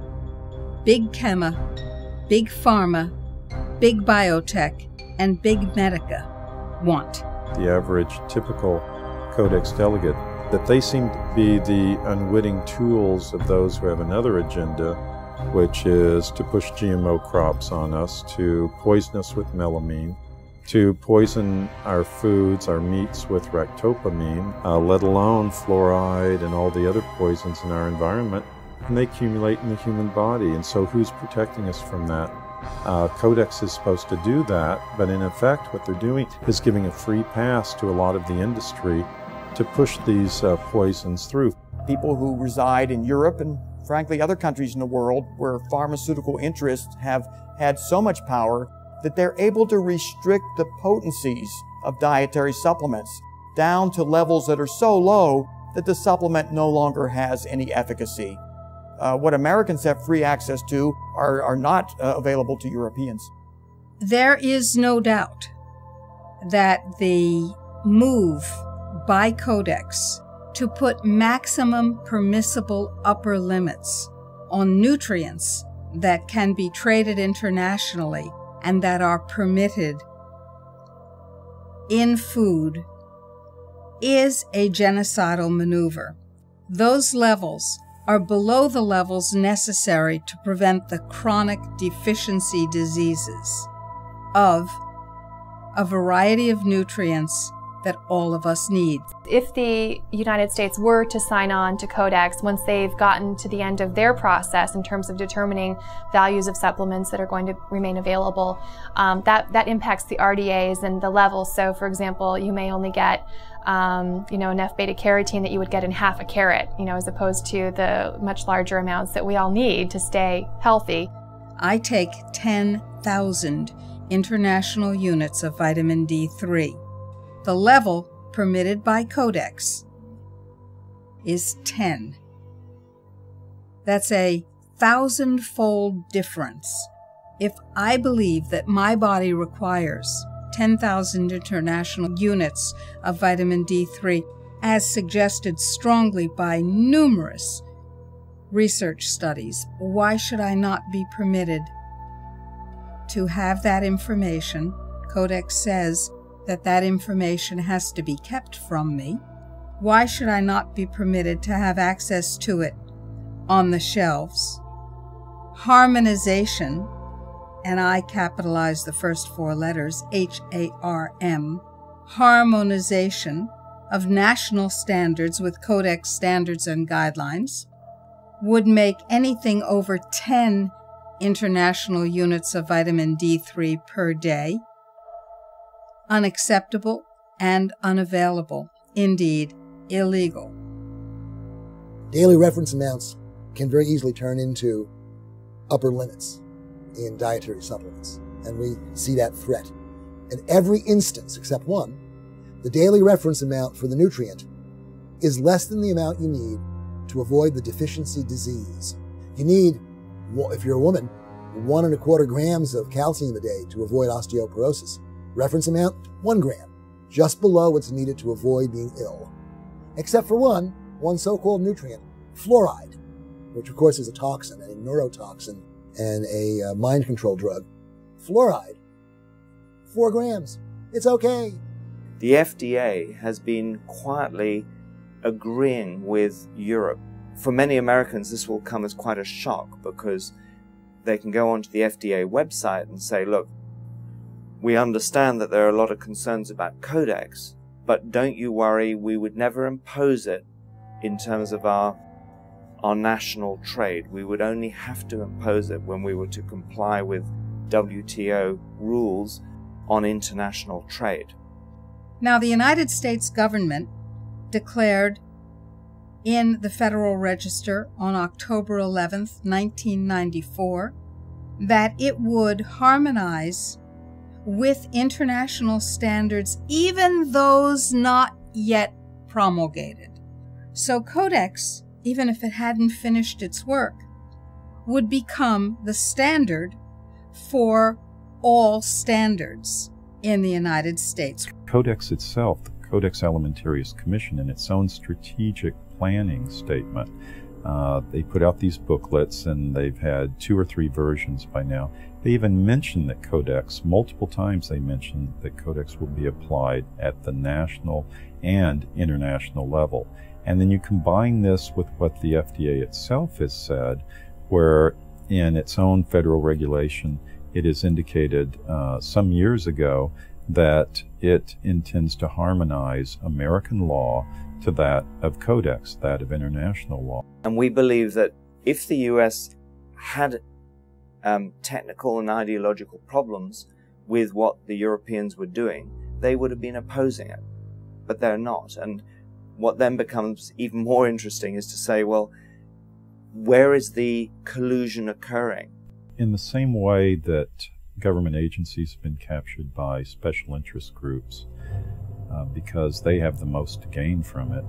Big Chema, Big Pharma, Big Biotech, and Big Medica want. The average typical Codex delegate, that they seem to be the unwitting tools of those who have another agenda, which is to push GMO crops on us, to poison us with melamine, to poison our foods, our meats with ractopamine, let alone fluoride and all the other poisons in our environment, and they accumulate in the human body. And so who's protecting us from that? Codex is supposed to do that, but in effect what they're doing is giving a free pass to a lot of the industry to push these poisons through. People who reside in Europe and frankly other countries in the world where pharmaceutical interests have had so much power that they're able to restrict the potencies of dietary supplements down to levels that are so low that the supplement no longer has any efficacy. What Americans have free access to are not available to Europeans. There is no doubt that the move by Codex to put maximum permissible upper limits on nutrients that can be traded internationally and that are permitted in food is a genocidal maneuver. Those levels are below the levels necessary to prevent the chronic deficiency diseases of a variety of nutrients that all of us need. If the United States were to sign on to Codex, once they've gotten to the end of their process in terms of determining values of supplements that are going to remain available, that impacts the RDAs and the levels. So for example, you may only get enough beta carotene that you would get in half a carrot, as opposed to the much larger amounts that we all need to stay healthy. I take 10,000 international units of vitamin D3. The level permitted by Codex is 10. That's a 1,000-fold difference. If I believe that my body requires 10,000 international units of vitamin D3, as suggested strongly by numerous research studies, why should I not be permitted to have that information. Codex says that that information has to be kept from me. Why should I not be permitted to have access to it on the shelves? Harmonization, and I capitalize the first four letters, H-A-R-M, harmonization of national standards with Codex standards and guidelines would make anything over 10 international units of vitamin D3 per day unacceptable and unavailable, indeed illegal. Daily reference amounts can very easily turn into upper limits in dietary supplements, and we see that threat. In every instance except one, the daily reference amount for the nutrient is less than the amount you need to avoid the deficiency disease. You need, if you're a woman, 1¼ grams of calcium a day to avoid osteoporosis. Reference amount, 1 gram, just below what's needed to avoid being ill. Except for one so-called nutrient, fluoride, which of course is a toxin, a neurotoxin, and a mind control drug. Fluoride, 4 grams, it's okay. The FDA has been quietly agreeing with Europe. For many Americans, this will come as quite a shock because they can go onto the FDA website and say, look, we understand that there are a lot of concerns about Codex, but don't you worry, we would never impose it in terms of our national trade. We would only have to impose it when we were to comply with WTO rules on international trade. Now, the United States government declared in the Federal Register on October 11th, 1994, that it would harmonize with international standards, even those not yet promulgated. So Codex, even if it hadn't finished its work, would become the standard for all standards in the United States. Codex itself, the Codex Alimentarius Commission, in its own strategic planning statement, they put out these booklets, and they've had 2 or 3 versions by now. They even mention that Codex, multiple times they mention that Codex will be applied at the national and international level. And then you combine this with what the FDA itself has said, where in its own federal regulation, it is indicated some years ago that it intends to harmonize American law to that of Codex, that of international law. And we believe that if the US had technical and ideological problems with what the Europeans were doing, they would have been opposing it. But they're not. And what then becomes even more interesting is to say, well, where is the collusion occurring? In the same way that government agencies have been captured by special interest groups because they have the most to gain from it,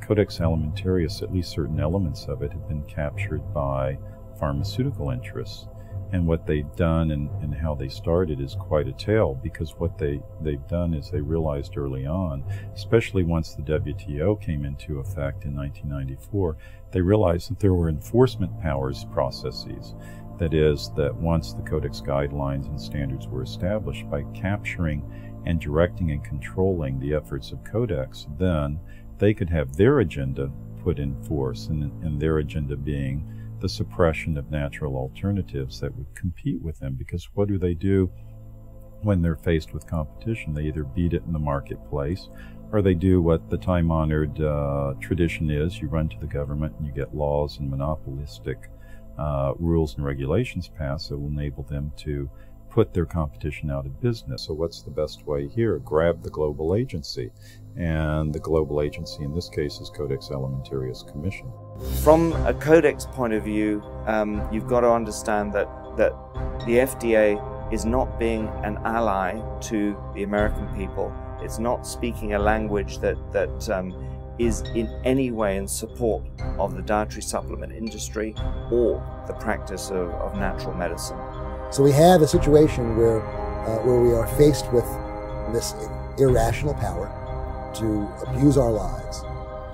Codex Alimentarius, at least certain elements of it, have been captured by pharmaceutical interests. And what they've done and how they started is quite a tale, because what they've done is they realized early on, especially once the WTO came into effect in 1994, they realized that there were enforcement powers processes. That is, that once the Codex guidelines and standards were established, by capturing and directing and controlling the efforts of Codex, then they could have their agenda put in force, and their agenda being the suppression of natural alternatives that would compete with them. Because what do when they're faced with competition? They either beat it in the marketplace, or they do what the time-honored tradition is. You run to the government and you get laws and monopolistic rules and regulations passed that will enable them to put their competition out of business. So what's the best way here? Grab the global agency. And the global agency in this case is Codex Alimentarius Commission. From a Codex point of view, you've got to understand that the FDA is not being an ally to the American people. It's not speaking a language that is in any way in support of the dietary supplement industry or the practice of natural medicine. So we have a situation where we are faced with this irrational power to abuse our lives,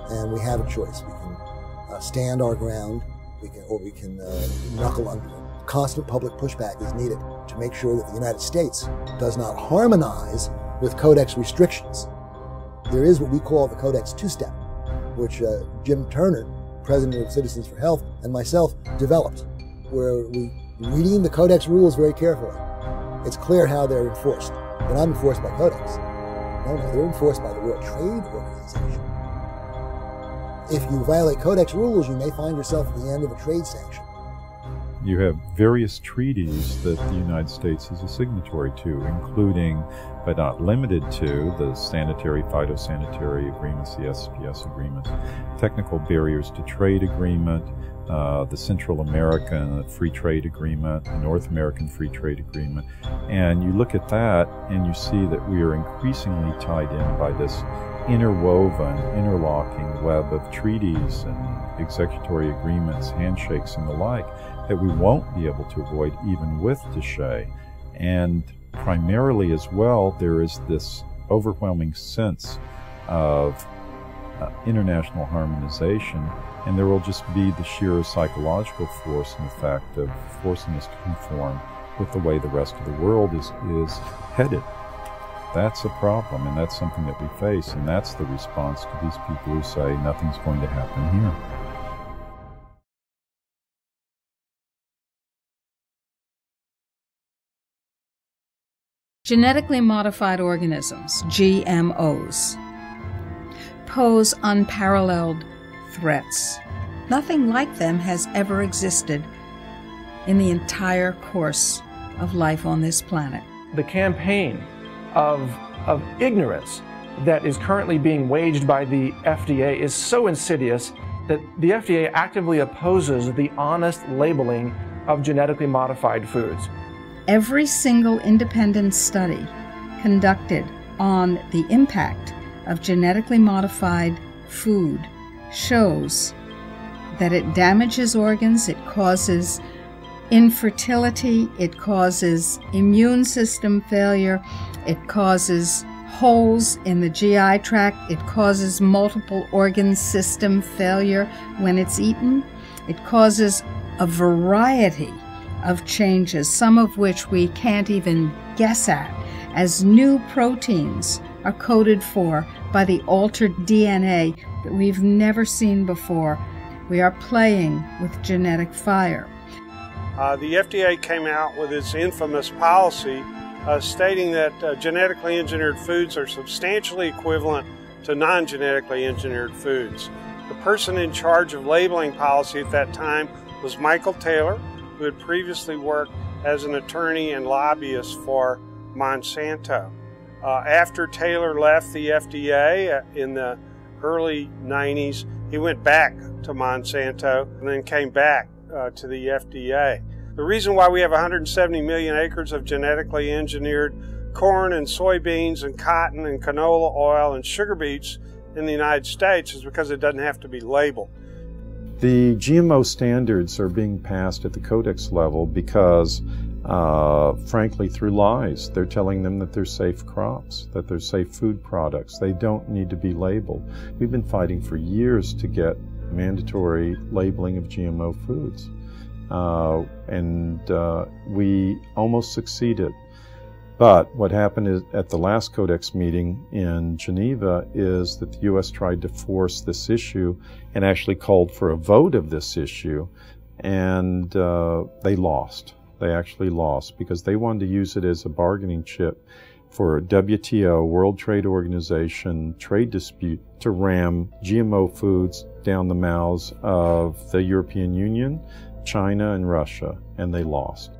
and we have a choice. We can stand our ground, or we can knuckle under. Constant public pushback is needed to make sure that the United States does not harmonize with Codex restrictions. There is what we call the Codex two-step, which Jim Turner, president of Citizens for Health, and myself developed, where we reading the Codex rules very carefully. It's clear how they're enforced. They're not enforced by Codex. No, they're enforced by the World Trade Organization. If you violate Codex rules, you may find yourself at the end of a trade sanction. You have various treaties that the United States is a signatory to, including, but not limited to, the sanitary, phytosanitary agreements, the SPS agreements, technical barriers to trade agreement, the Central American Free Trade Agreement, the North American Free Trade Agreement. And you look at that and you see that we are increasingly tied in by this interwoven, interlocking web of treaties and executory agreements, handshakes, and the like, that we won't be able to avoid even with DSHEA. And primarily as well, there is this overwhelming sense of international harmonization, and there will just be the sheer psychological force and effect of forcing us to conform with the way the rest of the world is headed. That's a problem, and that's something that we face, and that's the response to these people who say nothing's going to happen here. Genetically modified organisms, GMOs, pose unparalleled threats. Nothing like them has ever existed in the entire course of life on this planet. The campaign of ignorance that is currently being waged by the FDA is so insidious that the FDA actively opposes the honest labeling of genetically modified foods. Every single independent study conducted on the impact of genetically modified food shows that it damages organs, it causes infertility, it causes immune system failure, it causes holes in the GI tract, it causes multiple organ system failure when it's eaten, it causes a variety of changes, some of which we can't even guess at, as new proteins are coded for by the altered DNA that we've never seen before. We are playing with genetic fire. The FDA came out with its infamous policy stating that genetically engineered foods are substantially equivalent to non-genetically engineered foods. The person in charge of labeling policy at that time was Michael Taylor, who had previously worked as an attorney and lobbyist for Monsanto. After Taylor left the FDA in the early 90s, he went back to Monsanto and then came back to the FDA. The reason why we have 170 million acres of genetically engineered corn and soybeans and cotton and canola oil and sugar beets in the United States is because it doesn't have to be labeled. The GMO standards are being passed at the Codex level because, frankly, through lies. They're telling them that they're safe crops, that they're safe food products. They don't need to be labeled. We've been fighting for years to get mandatory labeling of GMO foods. We almost succeeded. But what happened is, at the last Codex meeting in Geneva, is that the U.S. tried to force this issue and actually called for a vote of this issue, and they lost. They actually lost because they wanted to use it as a bargaining chip for WTO, World Trade Organization, trade dispute to ram GMO foods down the mouths of the European Union, China, and Russia, and they lost.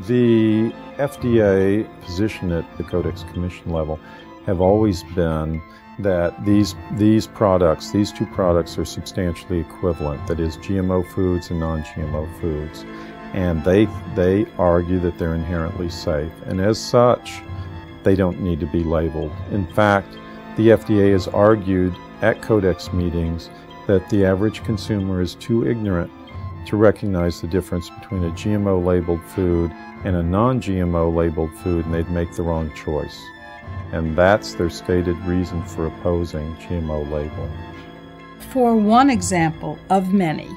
The FDA position at the Codex Commission level have always been that these two products are substantially equivalent, that is, GMO foods and non-GMO foods. And they argue that they're inherently safe, and as such, they don't need to be labeled. In fact, the FDA has argued at Codex meetings that the average consumer is too ignorant to recognize the difference between a GMO labeled food and a non-GMO labeled food, and they'd make the wrong choice. And that's their stated reason for opposing GMO labeling. For one example of many,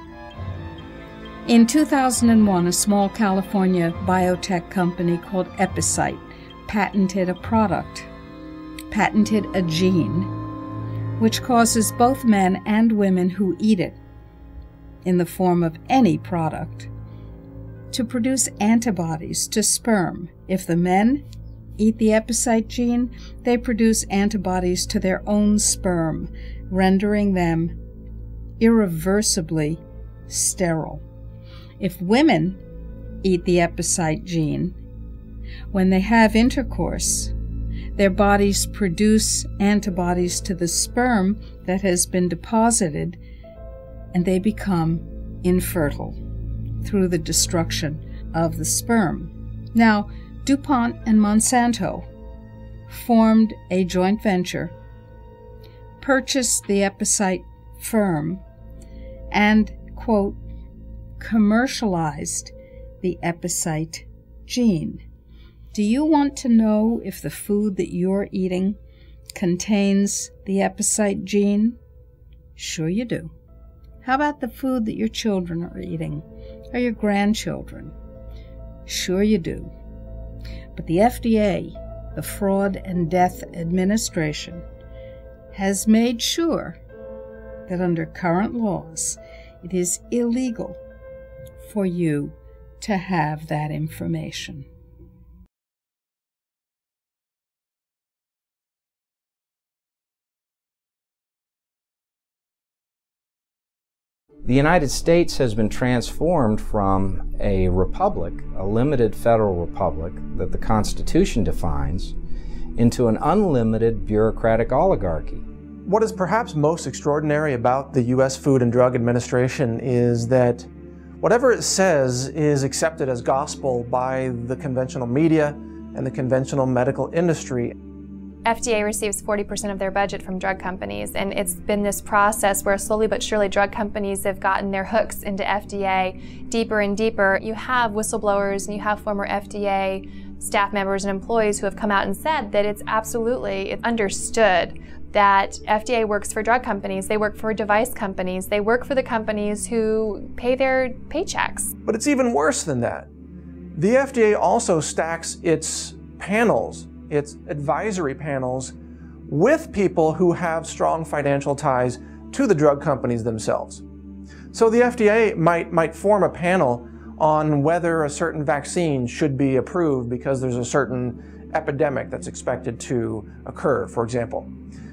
In 2001, a small California biotech company called Epicite patented a gene, which causes both men and women who eat it, in the form of any product, to produce antibodies to sperm. If the men eat the Epicite gene, they produce antibodies to their own sperm, rendering them irreversibly sterile. If women eat the Epicite gene, when they have intercourse, their bodies produce antibodies to the sperm that has been deposited, and they become infertile through the destruction of the sperm. Now, DuPont and Monsanto formed a joint venture, purchased the Epicite firm, and, quote, commercialized the Epicite gene. Do you want to know if the food that you're eating contains the Epicite gene? Sure you do. How about the food that your children are eating, or your grandchildren? Sure you do. But the FDA, the Fraud and Death Administration, has made sure that under current laws, it is illegal for you to have that information. The United States has been transformed from a republic, a limited federal republic that the Constitution defines, into an unlimited bureaucratic oligarchy. What is perhaps most extraordinary about the U.S. Food and Drug Administration is that whatever it says is accepted as gospel by the conventional media and the conventional medical industry. FDA receives 40% of their budget from drug companies, and it's been this process where slowly but surely drug companies have gotten their hooks into FDA deeper and deeper. You have whistleblowers and you have former FDA staff members and employees who have come out and said that it's understood that FDA works for drug companies, they work for device companies, they work for the companies who pay their paychecks. But it's even worse than that. The FDA also stacks its panels, its advisory panels, with people who have strong financial ties to the drug companies themselves. So the FDA might form a panel on whether a certain vaccine should be approved because there's a certain epidemic that's expected to occur, for example.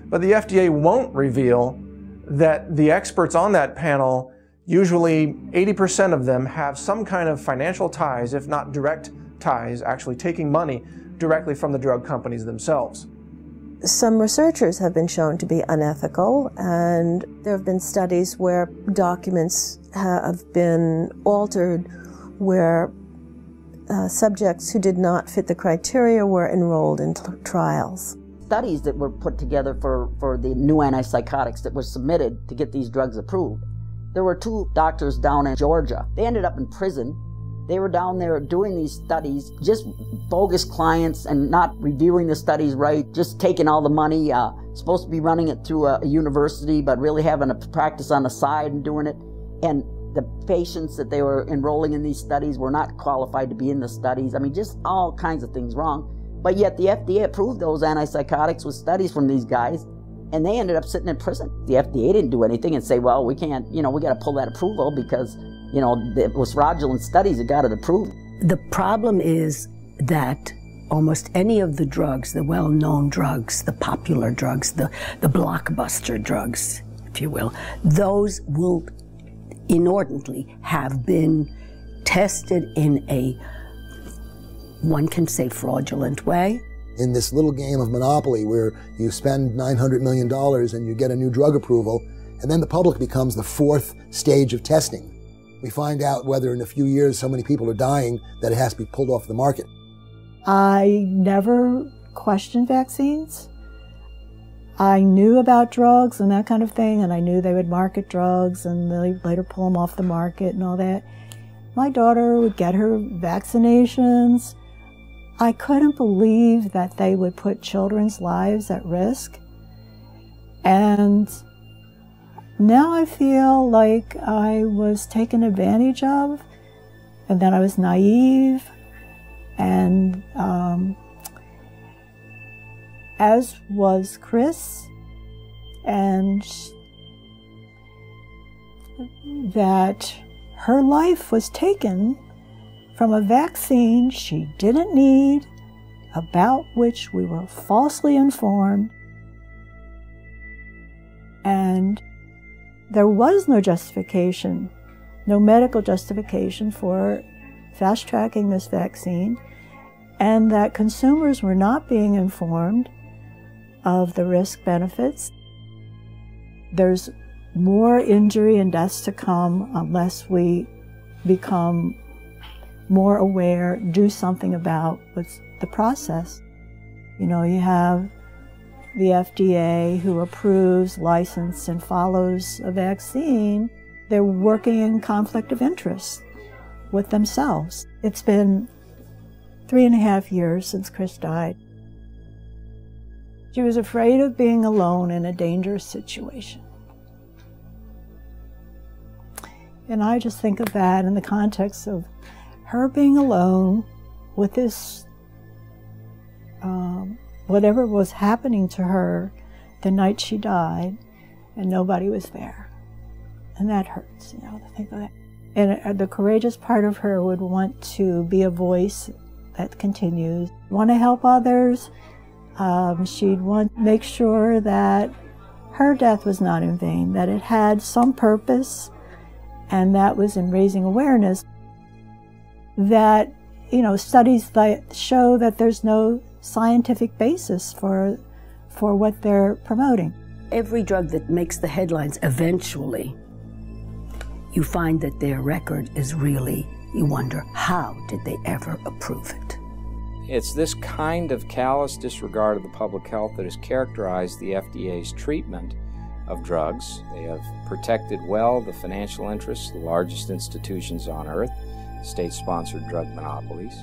But the FDA won't reveal that the experts on that panel, usually 80% of them, have some kind of financial ties, if not direct ties, actually taking money directly from the drug companies themselves. Some researchers have been shown to be unethical, and there have been studies where documents have been altered where subjects who did not fit the criteria were enrolled in trials. Studies that were put together for the new antipsychotics that were submitted to get these drugs approved. There were 2 doctors down in Georgia. They ended up in prison. They were down there doing these studies, just bogus clients and not reviewing the studies right, just taking all the money, supposed to be running it through a university, but really having a practice on the side and doing it. And the patients that they were enrolling in these studies were not qualified to be in the studies. I mean, just all kinds of things wrong. But yet the FDA approved those antipsychotics with studies from these guys, and they ended up sitting in prison. The FDA didn't do anything and say, well, we can't, we got to pull that approval because, it was fraudulent studies that got it approved. The problem is that almost any of the drugs, the well-known drugs, the popular drugs, the blockbuster drugs, if you will, those will inordinately have been tested in a, one can say, fraudulent way. In this little game of Monopoly where you spend $900 million and you get a new drug approval, and then the public becomes the 4th stage of testing. We find out whether in a few years so many people are dying that it has to be pulled off the market. I never questioned vaccines. I knew about drugs and that kind of thing, and I knew they would market drugs and they later pull them off the market and all that. My daughter would get her vaccinations. I couldn't believe that they would put children's lives at risk. And Now I feel like I was taken advantage of, and that I was naive, and as was Chris, and that her life was taken from a vaccine she didn't need, about which we were falsely informed, and there was no justification, no medical justification for fast-tracking this vaccine, and that consumers were not being informed of the risk benefits. There's more injury and deaths to come unless we become more aware, do something about what's the process. You know, you have the FDA who approves, licenses, and follows a vaccine. They're working in conflict of interest with themselves. It's been 3.5 years since Chris died. She was afraid of being alone in a dangerous situation. And I just think of that in the context of her being alone with this, whatever was happening to her the night she died, and nobody was there. And that hurts, you know, to think of that. And the courageous part of her would want to be a voice that continues, want to help others. She'd want to make sure that her death was not in vain, that it had some purpose, and that was in raising awareness that, you know, studies that show that there's no scientific basis for what they're promoting. Every drug that makes the headlines, eventually, you find that their record is really, you wonder, how did they ever approve it? It's this kind of callous disregard of the public health that has characterized the FDA's treatment of drugs. They have protected well the financial interests of the largest institutions on earth, state-sponsored drug monopolies,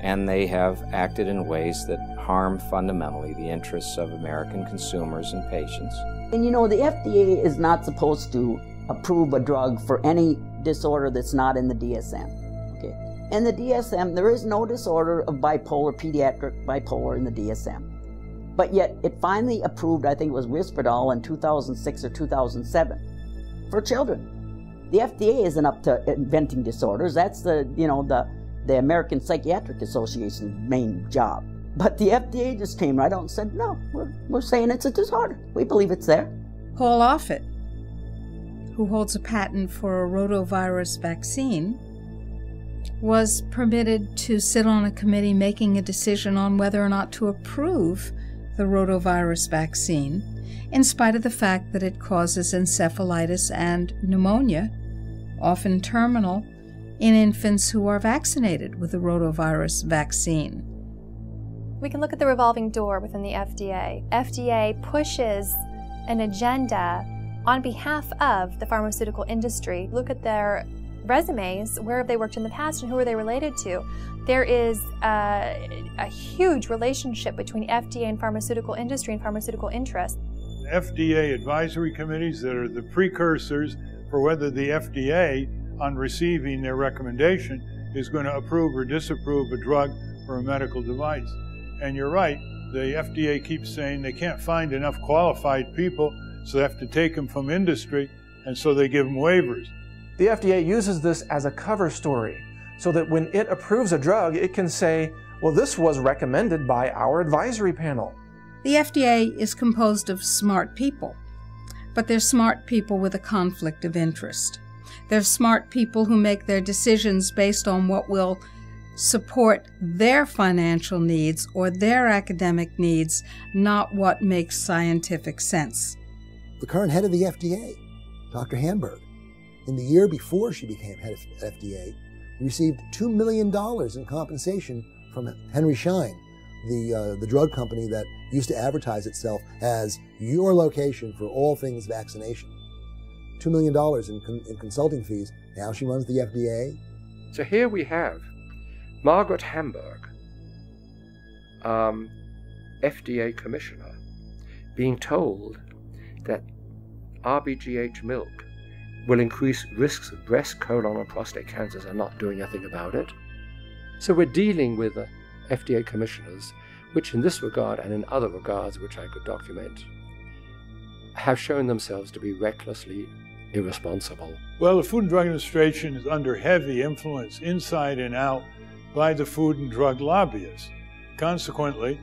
and they have acted in ways that harm fundamentally the interests of American consumers and patients. And you know, the FDA is not supposed to approve a drug for any disorder that's not in the DSM. Okay? In the DSM, there is no disorder of bipolar, pediatric bipolar in the DSM. But yet, it finally approved, I think it was Risperdal in 2006 or 2007, for children. The FDA isn't up to inventing disorders. That's the, you know, the American Psychiatric Association's main job. But the FDA just came right out and said, no, we're saying it's a disorder. We believe it's there. Paul Offit, who holds a patent for a rotavirus vaccine, was permitted to sit on a committee making a decision on whether or not to approve the rotavirus vaccine, in spite of the fact that it causes encephalitis and pneumonia, often terminal, in infants who are vaccinated with the rotavirus vaccine. We can look at the revolving door within the FDA. FDA pushes an agenda on behalf of the pharmaceutical industry. Look at their resumes, where have they worked in the past and who are they related to? There is a huge relationship between FDA and pharmaceutical industry and pharmaceutical interests. FDA advisory committees that are the precursors for whether the FDA, on receiving their recommendation, is going to approve or disapprove a drug or a medical device. And you're right, the FDA keeps saying they can't find enough qualified people, so they have to take them from industry, and so they give them waivers. The FDA uses this as a cover story so that when it approves a drug, it can say, well, this was recommended by our advisory panel. The FDA is composed of smart people, but they're smart people with a conflict of interest. They're smart people who make their decisions based on what will support their financial needs or their academic needs, not what makes scientific sense. The current head of the FDA, Dr. Hamburg, in the year before she became head of FDA, received $2 million in compensation from Henry Schein, the drug company that used to advertise itself as your location for all things vaccination. $2 million in consulting fees. Now she runs the FDA. So here we have Margaret Hamburg, FDA commissioner, being told that RBGH milk will increase risks of breast, colon, and prostate cancers and not doing anything about it. So we're dealing with FDA commissioners, which in this regard and in other regards, which I could document, have shown themselves to be recklessly irresponsible. Well, the Food and Drug Administration is under heavy influence inside and out by the food and drug lobbyists. Consequently,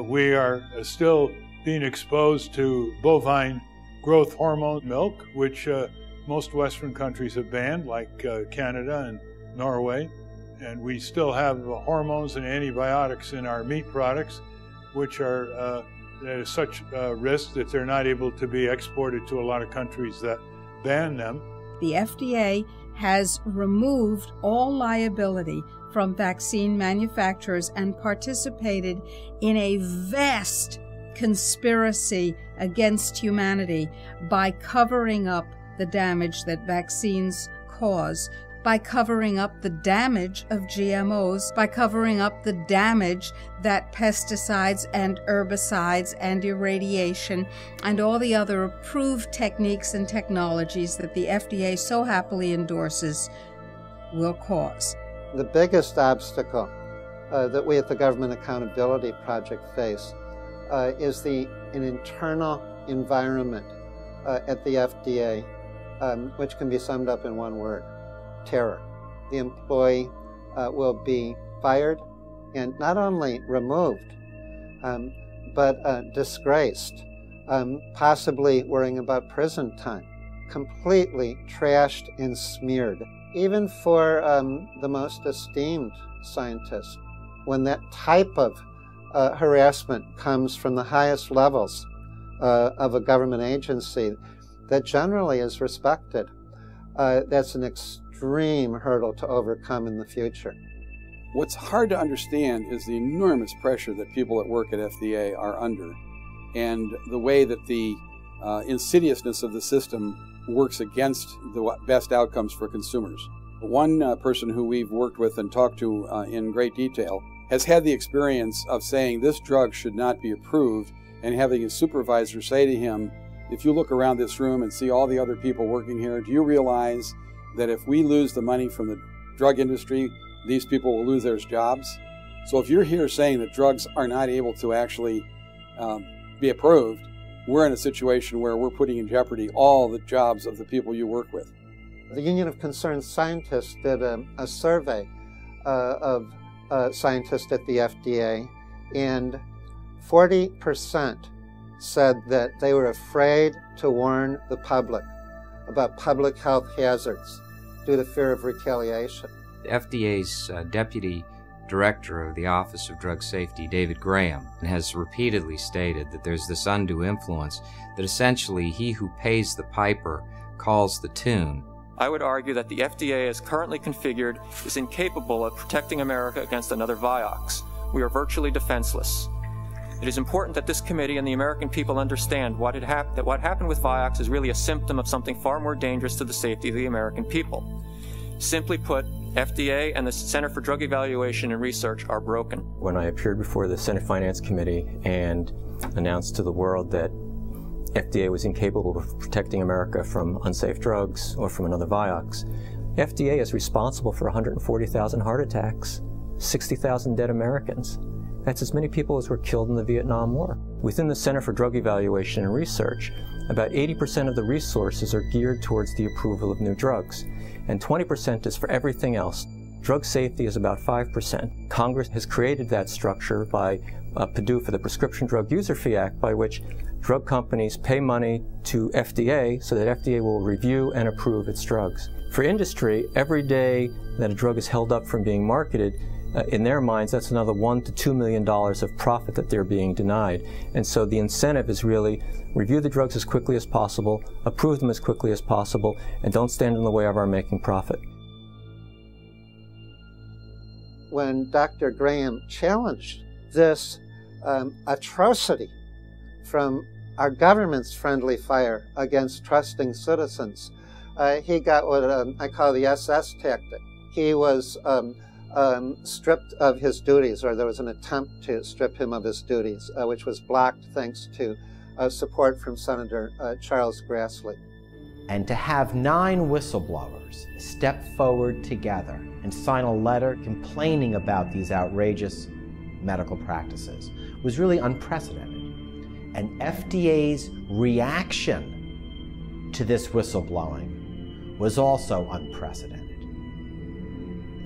we are still being exposed to bovine growth hormone milk, which most Western countries have banned, like Canada and Norway. And we still have hormones and antibiotics in our meat products, which are at such risk that they're not able to be exported to a lot of countries that ban them. The FDA has removed all liability from vaccine manufacturers and participated in a vast conspiracy against humanity by covering up the damage that vaccines cause, by covering up the damage of GMOs, by covering up the damage that pesticides and herbicides and irradiation and all the other approved techniques and technologies that the FDA so happily endorses will cause. The biggest obstacle that we at the Government Accountability Project face is an internal environment at the FDA, which can be summed up in one word: terror. The employee will be fired and not only removed, but disgraced, possibly worrying about prison time, completely trashed and smeared. Even for the most esteemed scientists, when that type of harassment comes from the highest levels of a government agency that generally is respected, that's an extreme hurdle to overcome in the future. What's hard to understand is the enormous pressure that people that work at FDA are under, and the way that the insidiousness of the system works against the best outcomes for consumers. One person who we've worked with and talked to in great detail has had the experience of saying this drug should not be approved, and having his supervisor say to him, if you look around this room and see all the other people working here, do you realize that if we lose the money from the drug industry, these people will lose their jobs? So if you're here saying that drugs are not able to actually be approved, we're in a situation where we're putting in jeopardy all the jobs of the people you work with. The Union of Concerned Scientists did a survey of scientists at the FDA, and 40% said that they were afraid to warn the public about public health hazards due to fear of retaliation. The FDA's Deputy Director of the Office of Drug Safety, David Graham, has repeatedly stated that there's this undue influence, that essentially he who pays the piper calls the tune. I would argue that the FDA as currently configured is incapable of protecting America against another Vioxx. We are virtually defenseless. It is important that this committee and the American people understand that what happened with Vioxx is really a symptom of something far more dangerous to the safety of the American people. Simply put, FDA and the Center for Drug Evaluation and Research are broken. When I appeared before the Senate Finance Committee and announced to the world that FDA was incapable of protecting America from unsafe drugs or from another Vioxx, FDA is responsible for 140,000 heart attacks, 60,000 dead Americans. That's as many people as were killed in the Vietnam War. Within the Center for Drug Evaluation and Research, about 80% of the resources are geared towards the approval of new drugs, and 20% is for everything else. Drug safety is about 5%. Congress has created that structure by PDUFA, the Prescription Drug User Fee Act, by which drug companies pay money to FDA so that FDA will review and approve its drugs. For industry, every day that a drug is held up from being marketed, in their minds, that's another $1 to $2 million of profit that they're being denied. And so the incentive is really review the drugs as quickly as possible, approve them as quickly as possible, and don't stand in the way of our making profit. When Dr. Graham challenged this atrocity from our government's friendly fire against trusting citizens, he got what I call the SS tactic. He was stripped of his duties, or there was an attempt to strip him of his duties, which was blocked thanks to support from Senator Charles Grassley. And to have 9 whistleblowers step forward together and sign a letter complaining about these outrageous medical practices was really unprecedented. And FDA's reaction to this whistleblowing was also unprecedented.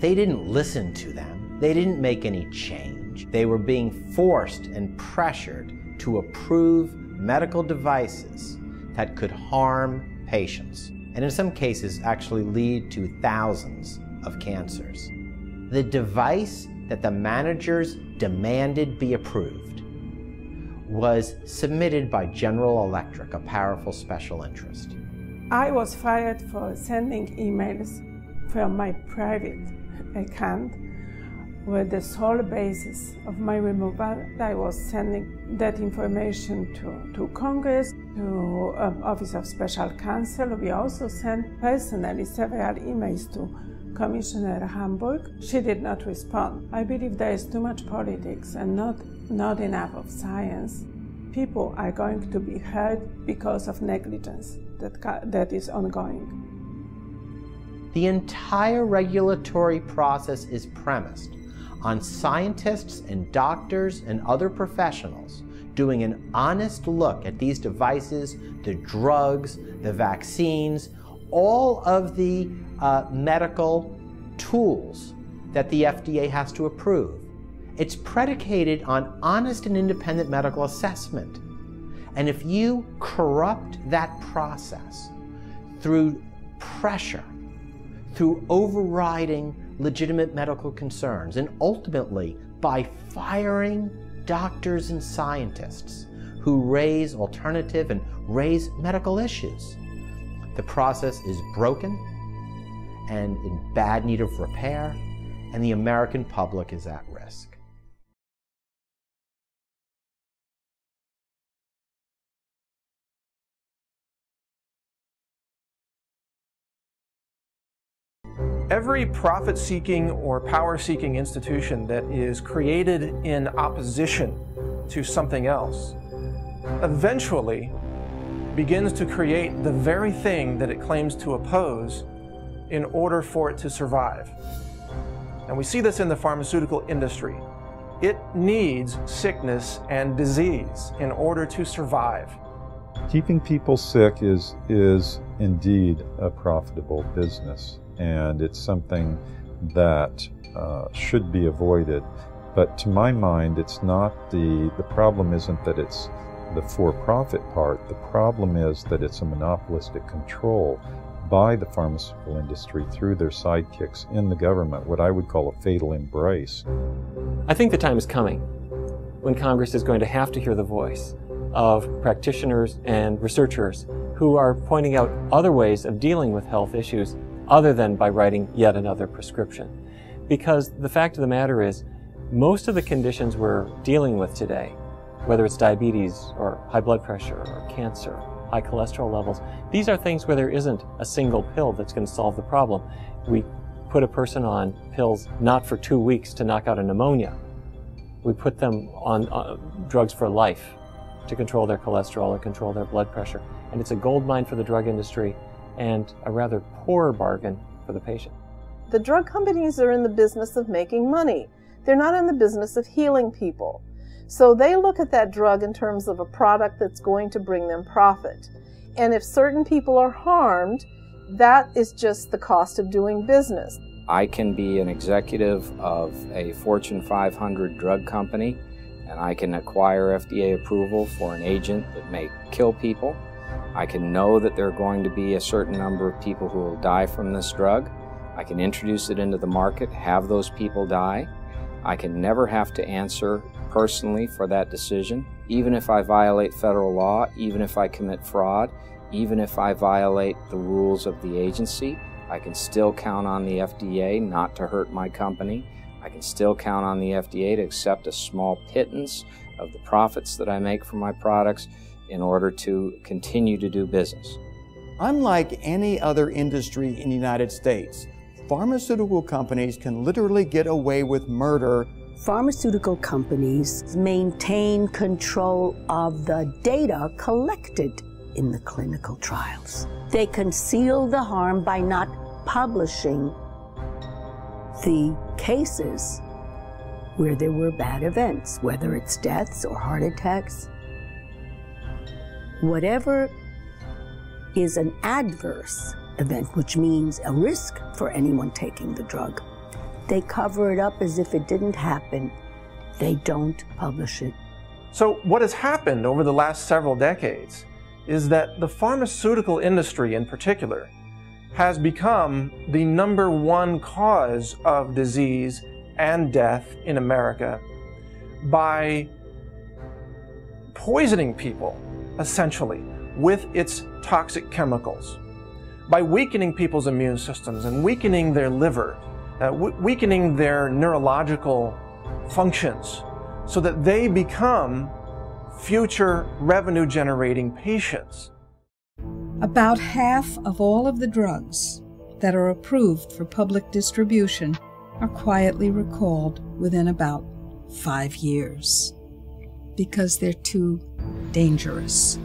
They didn't listen to them. They didn't make any change. They were being forced and pressured to approve medical devices that could harm patients, and in some cases actually lead to thousands of cancers. The device that the managers demanded be approved was submitted by General Electric, a powerful special interest. I was fired for sending emails from my private account with the sole basis of my removal. I was sending that information to Congress, to Office of Special Counsel. We also sent personally several emails to Commissioner Hamburg. She did not respond. I believe there is too much politics and not enough of science. People are going to be hurt because of negligence that is ongoing. The entire regulatory process is premised on scientists and doctors and other professionals doing an honest look at these devices, the drugs, the vaccines, all of the medical tools that the FDA has to approve. It's predicated on honest and independent medical assessment. And if you corrupt that process through pressure, through overriding legitimate medical concerns, and ultimately by firing doctors and scientists who raise alternative and raise medical issues, the process is broken and in bad need of repair, and the American public is at risk. Every profit-seeking or power-seeking institution that is created in opposition to something else eventually begins to create the very thing that it claims to oppose in order for it to survive. And we see this in the pharmaceutical industry. It needs sickness and disease in order to survive. Keeping people sick is indeed a profitable business. And it's something that should be avoided. But to my mind, it's not the problem isn't that it's the for-profit part. The problem is that it's a monopolistic control by the pharmaceutical industry through their sidekicks in the government, what I would call a fatal embrace. I think the time is coming when Congress is going to have to hear the voice of practitioners and researchers who are pointing out other ways of dealing with health issues other than by writing yet another prescription. Because the fact of the matter is, most of the conditions we're dealing with today, whether it's diabetes or high blood pressure or cancer, high cholesterol levels, these are things where there isn't a single pill that's going to solve the problem. We put a person on pills not for 2 weeks to knock out a pneumonia. We put them on drugs for life to control their cholesterol or control their blood pressure. And it's a gold mine for the drug industry and a rather poor bargain for the patient. The drug companies are in the business of making money. They're not in the business of healing people. So they look at that drug in terms of a product that's going to bring them profit. And if certain people are harmed, that is just the cost of doing business. I can be an executive of a Fortune 500 drug company, and I can acquire FDA approval for an agent that may kill people. I can know that there are going to be a certain number of people who will die from this drug. I can introduce it into the market, have those people die. I can never have to answer personally for that decision, even if I violate federal law, even if I commit fraud, even if I violate the rules of the agency. I can still count on the FDA not to hurt my company. I can still count on the FDA to accept a small pittance of the profits that I make from my products in order to continue to do business. Unlike any other industry in the United States, pharmaceutical companies can literally get away with murder Pharmaceutical companies maintain control of the data collected in the clinical trials. They conceal the harm by not publishing the cases where there were bad events, whether it's deaths or heart attacks. Whatever is an adverse event, which means a risk for anyone taking the drug, they cover it up as if it didn't happen. They don't publish it. So what has happened over the last several decades is that the pharmaceutical industry in particular has become the #1 cause of disease and death in America by poisoning people, essentially, with its toxic chemicals, by weakening people's immune systems and weakening their liver, weakening their neurological functions so that they become future revenue-generating patients. About half of all of the drugs that are approved for public distribution are quietly recalled within about 5 years because they're too dangerous.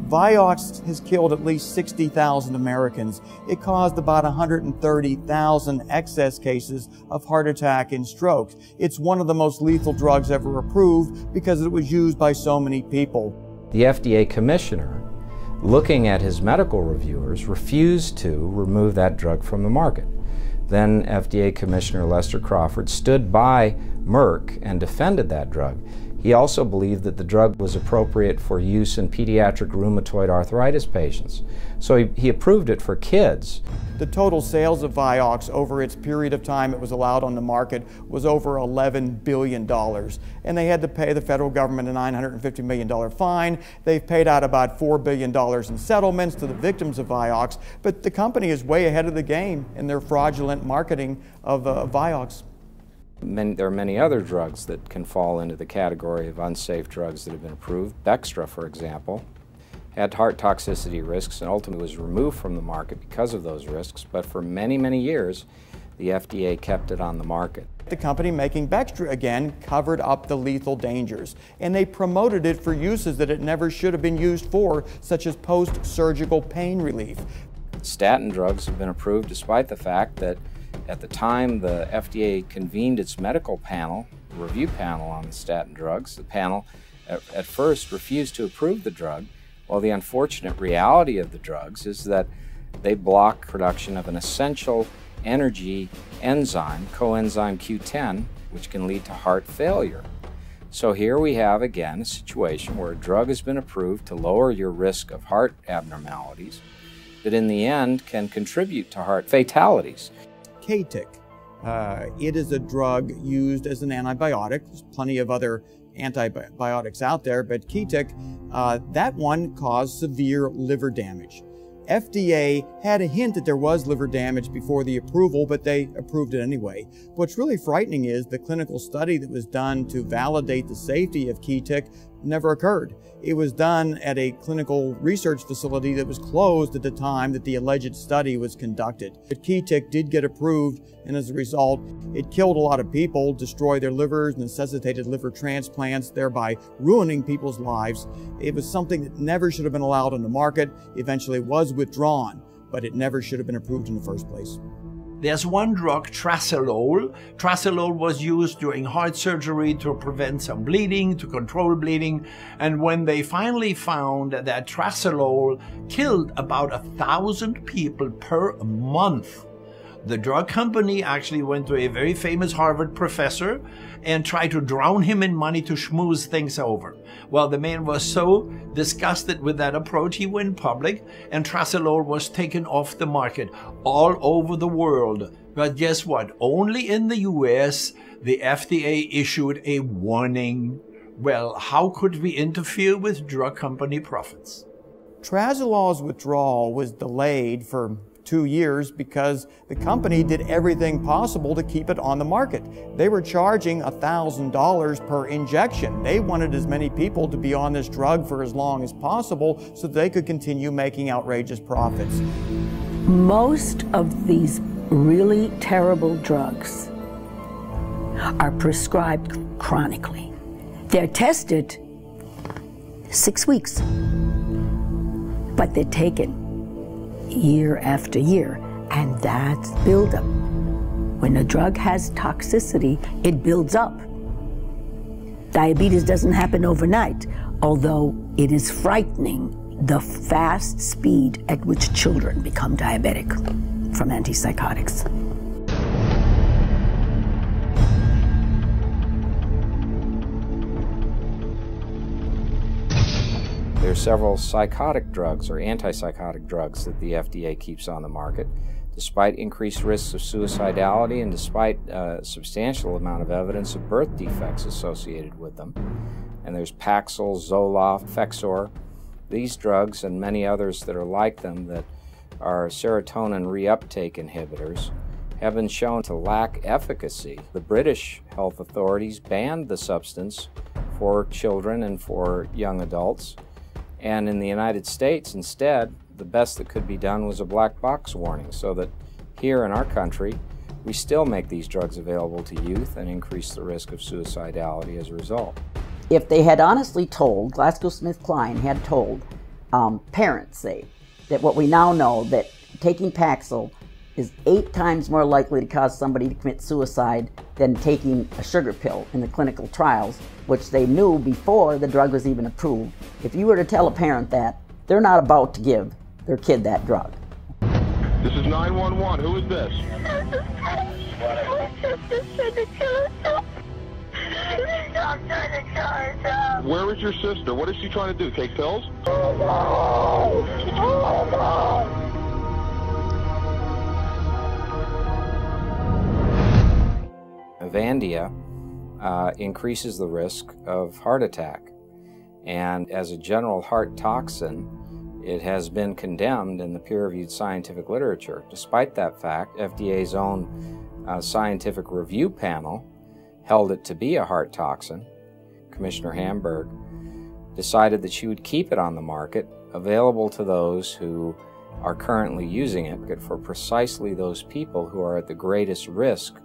Vioxx has killed at least 60,000 Americans. It caused about 130,000 excess cases of heart attack and strokes. It's one of the most lethal drugs ever approved because it was used by so many people. The FDA commissioner, looking at his medical reviewers, refused to remove that drug from the market. Then FDA Commissioner Lester Crawford stood by Merck and defended that drug. He also believed that the drug was appropriate for use in pediatric rheumatoid arthritis patients. So he approved it for kids. The total sales of Vioxx over its period of time it was allowed on the market was over $11 billion. And they had to pay the federal government a $950 million fine. They've paid out about $4 billion in settlements to the victims of Vioxx. But the company is way ahead of the game in their fraudulent marketing of Vioxx. There are many other drugs that can fall into the category of unsafe drugs that have been approved. Bextra, for example, had heart toxicity risks and ultimately was removed from the market because of those risks, but for many, many years, the FDA kept it on the market. The company making Bextra, again, covered up the lethal dangers, and they promoted it for uses that it never should have been used for, such as post-surgical pain relief. Statin drugs have been approved despite the fact that at the time the FDA convened its medical panel, review panel on the statin drugs, the panel at first refused to approve the drug. Well, the unfortunate reality of the drugs is that they block production of an essential energy enzyme, coenzyme Q10, which can lead to heart failure. So here we have again a situation where a drug has been approved to lower your risk of heart abnormalities, that in the end can contribute to heart fatalities. Codex. It is a drug used as an antibiotic. There's plenty of other antibiotics out there, but Codex, that one caused severe liver damage. FDA had a hint that there was liver damage before the approval, but they approved it anyway. What's really frightening is the clinical study that was done to validate the safety of Codex never occurred. It was done at a clinical research facility that was closed at the time that the alleged study was conducted. But Codex did get approved, and as a result, it killed a lot of people, destroyed their livers, necessitated liver transplants, thereby ruining people's lives. It was something that never should have been allowed on the market, eventually was withdrawn, but it never should have been approved in the first place. There's one drug, tracelol. Tracelol was used during heart surgery to prevent some bleeding, to control bleeding. And when they finally found that tracelol killed about 1,000 people per month, the drug company actually went to a very famous Harvard professor and tried to drown him in money to schmooze things over. Well, the man was so disgusted with that approach, he went public, and tracelol was taken off the market all over the world. But guess what? Only in the US, the FDA issued a warning. Well, how could we interfere with drug company profits? Tracelol's withdrawal was delayed for 2 years because the company did everything possible to keep it on the market. They were charging $1,000 per injection. They wanted as many people to be on this drug for as long as possible so they could continue making outrageous profits. Most of these really terrible drugs are prescribed chronically. They're tested 6 weeks, but they're taken year after year, and that's buildup. When a drug has toxicity, it builds up. Diabetes doesn't happen overnight, although it is frightening the fast speed at which children become diabetic from antipsychotics. There are several psychotic drugs or antipsychotic drugs that the FDA keeps on the market, despite increased risks of suicidality and despite a substantial amount of evidence of birth defects associated with them. And there's Paxil, Zoloft, Fexor. These drugs and many others that are like them that are serotonin reuptake inhibitors have been shown to lack efficacy. The British health authorities banned the substance for children and for young adults. And in the United States, instead, the best that could be done was a black box warning, so that here in our country, we still make these drugs available to youth and increase the risk of suicidality as a result. If they had honestly told, GlaxoSmithKline had told parents, say, that what we now know, that taking Paxil is 8 times more likely to cause somebody to commit suicide than taking a sugar pill in the clinical trials, which they knew before the drug was even approved. If you were to tell a parent that, they're not about to give their kid that drug. This is 911. Who is this? Where is your sister? What is she trying to do? Take pills? Avandia increases the risk of heart attack, and as a general heart toxin, it has been condemned in the peer-reviewed scientific literature. Despite that fact, FDA's own scientific review panel held it to be a heart toxin. Commissioner Hamburg decided that she would keep it on the market, available to those who are currently using it, for precisely those people who are at the greatest risk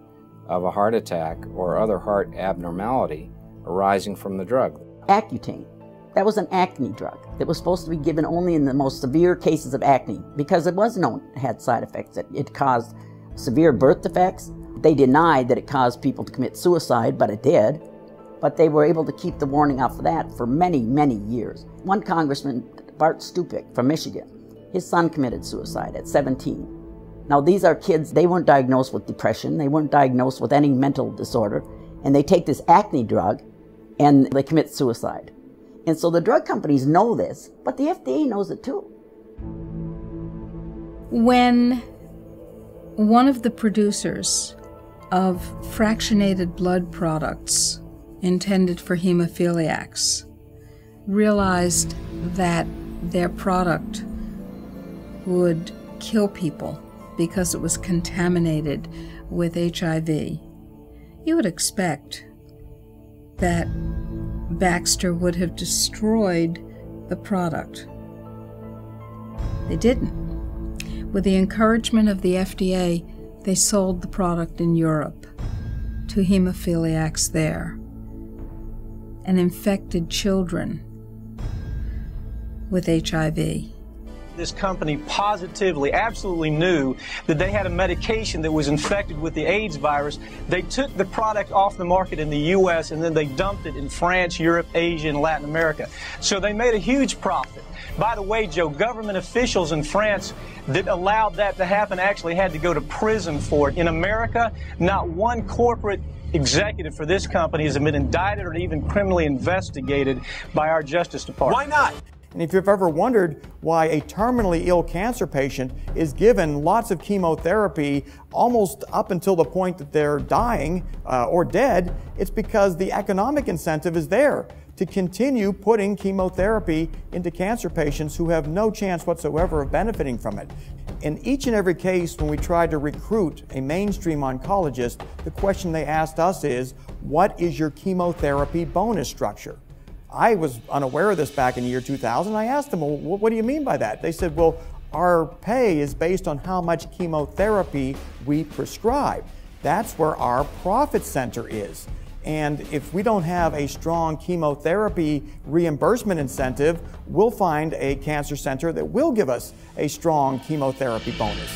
of a heart attack or other heart abnormality arising from the drug. Accutane. That was an acne drug that was supposed to be given only in the most severe cases of acne because it was known it had side effects. It caused severe birth defects. They denied that it caused people to commit suicide, but it did. But they were able to keep the warning off of that for many, many years. One congressman, Bart Stupik from Michigan, his son committed suicide at 17. Now these are kids, they weren't diagnosed with depression, they weren't diagnosed with any mental disorder, and they take this acne drug and they commit suicide. And so the drug companies know this, but the FDA knows it too. When one of the producers of fractionated blood products intended for hemophiliacs realized that their product would kill people because it was contaminated with HIV, you would expect that Baxter would have destroyed the product. They didn't. With the encouragement of the FDA, they sold the product in Europe to hemophiliacs there and infected children with HIV. This company positively, absolutely knew that they had a medication that was infected with the AIDS virus. They took the product off the market in the U.S. and then they dumped it in France, Europe, Asia, and Latin America. So they made a huge profit. By the way, Joe, government officials in France that allowed that to happen actually had to go to prison for it. In America, not one corporate executive for this company has been indicted or even criminally investigated by our Justice Department. Why not? And if you've ever wondered why a terminally ill cancer patient is given lots of chemotherapy almost up until the point that they're dying or dead, it's because the economic incentive is there to continue putting chemotherapy into cancer patients who have no chance whatsoever of benefiting from it. In each and every case when we tried to recruit a mainstream oncologist, the question they asked us is, what is your chemotherapy bonus structure? I was unaware of this back in the year 2000. I asked them, well, what do you mean by that? They said, well, our pay is based on how much chemotherapy we prescribe. That's where our profit center is. And if we don't have a strong chemotherapy reimbursement incentive, we'll find a cancer center that will give us a strong chemotherapy bonus.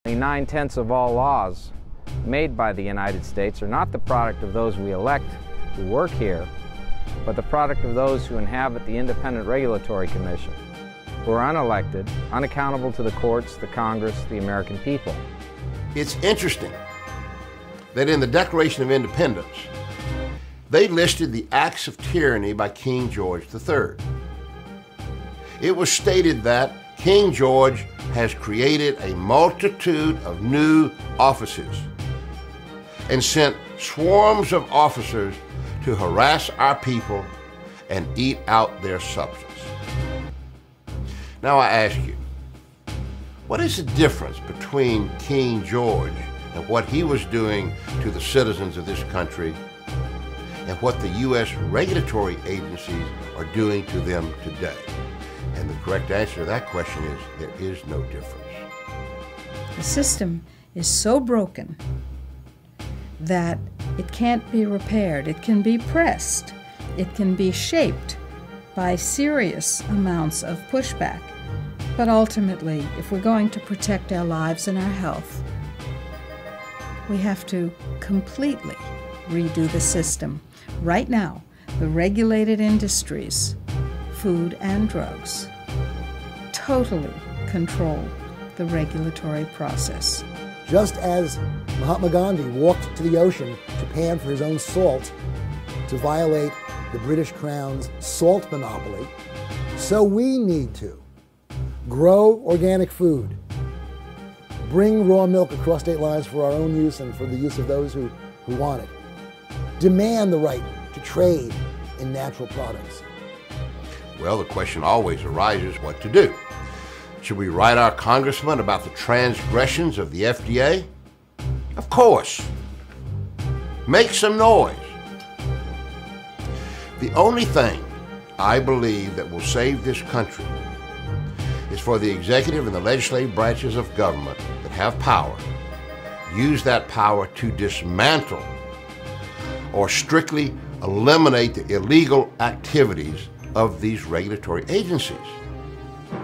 Nine-tenths of all laws made by the United States are not the product of those we elect who work here, but the product of those who inhabit the Independent Regulatory Commission, who are unelected, unaccountable to the courts, the Congress, the American people. It's interesting that in the Declaration of Independence, they listed the acts of tyranny by King George III. It was stated that King George has created a multitude of new offices and sent swarms of officers to harass our people and eat out their substance. Now I ask you, what is the difference between King George and what he was doing to the citizens of this country and what the U.S. regulatory agencies are doing to them today? And the correct answer to that question is there is no difference. The system is so broken that it can't be repaired. It can be pressed. It can be shaped by serious amounts of pushback. But ultimately, if we're going to protect our lives and our health, we have to completely redo the system. Right now, the regulated industries, food and drugs, totally control the regulatory process. Just as Mahatma Gandhi walked to the ocean to pan for his own salt to violate the British Crown's salt monopoly, so we need to grow organic food, bring raw milk across state lines for our own use and for the use of those who want it, demand the right to trade in natural products. Well, the question always arises what to do. Should we write our congressman about the transgressions of the FDA? Of course. Make some noise. The only thing I believe that will save this country is for the executive and the legislative branches of government that have power, use that power to dismantle or strictly eliminate the illegal activities of these regulatory agencies.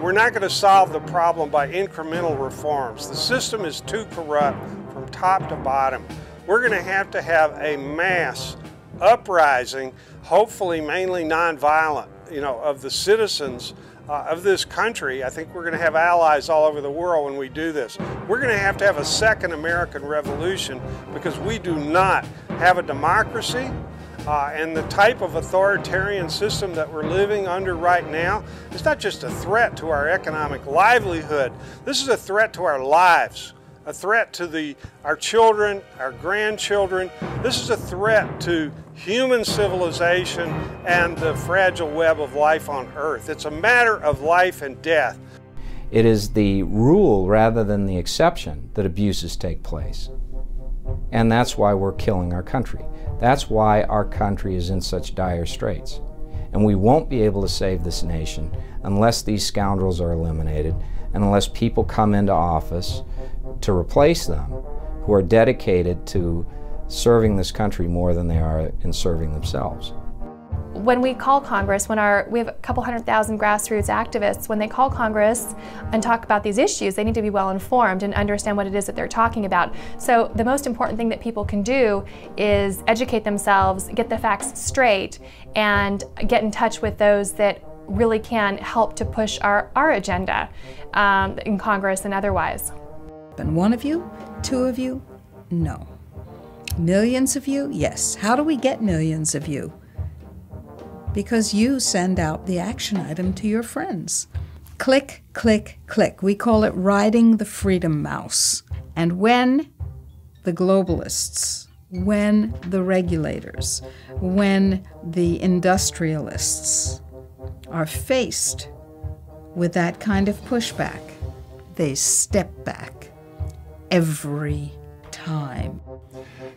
We're not going to solve the problem by incremental reforms. The system is too corrupt from top to bottom. We're going to have a mass uprising, hopefully mainly nonviolent, of the citizens of this country. I think we're going to have allies all over the world when we do this. We're going to have a second American Revolution because we do not have a democracy. And the type of authoritarian system that we're living under right now is not just a threat to our economic livelihood. This is a threat to our lives, a threat to our children, our grandchildren. This is a threat to human civilization and the fragile web of life on Earth. It's a matter of life and death. It is the rule rather than the exception that abuses take place. And that's why we're killing our country. That's why our country is in such dire straits. And we won't be able to save this nation unless these scoundrels are eliminated and unless people come into office to replace them who are dedicated to serving this country more than they are in serving themselves. When we call Congress, we have a couple 100,000 grassroots activists, when they call Congress and talk about these issues, they need to be well informed and understand what it is that they're talking about. So the most important thing that people can do is educate themselves, get the facts straight, and get in touch with those that really can help to push our agenda in Congress and otherwise. And one of you? Two of you? No. Millions of you? Yes. How do we get millions of you? Because you send out the action item to your friends. Click, click, click. We call it riding the freedom mouse. And when the globalists, when the regulators, when the industrialists are faced with that kind of pushback, they step back every time.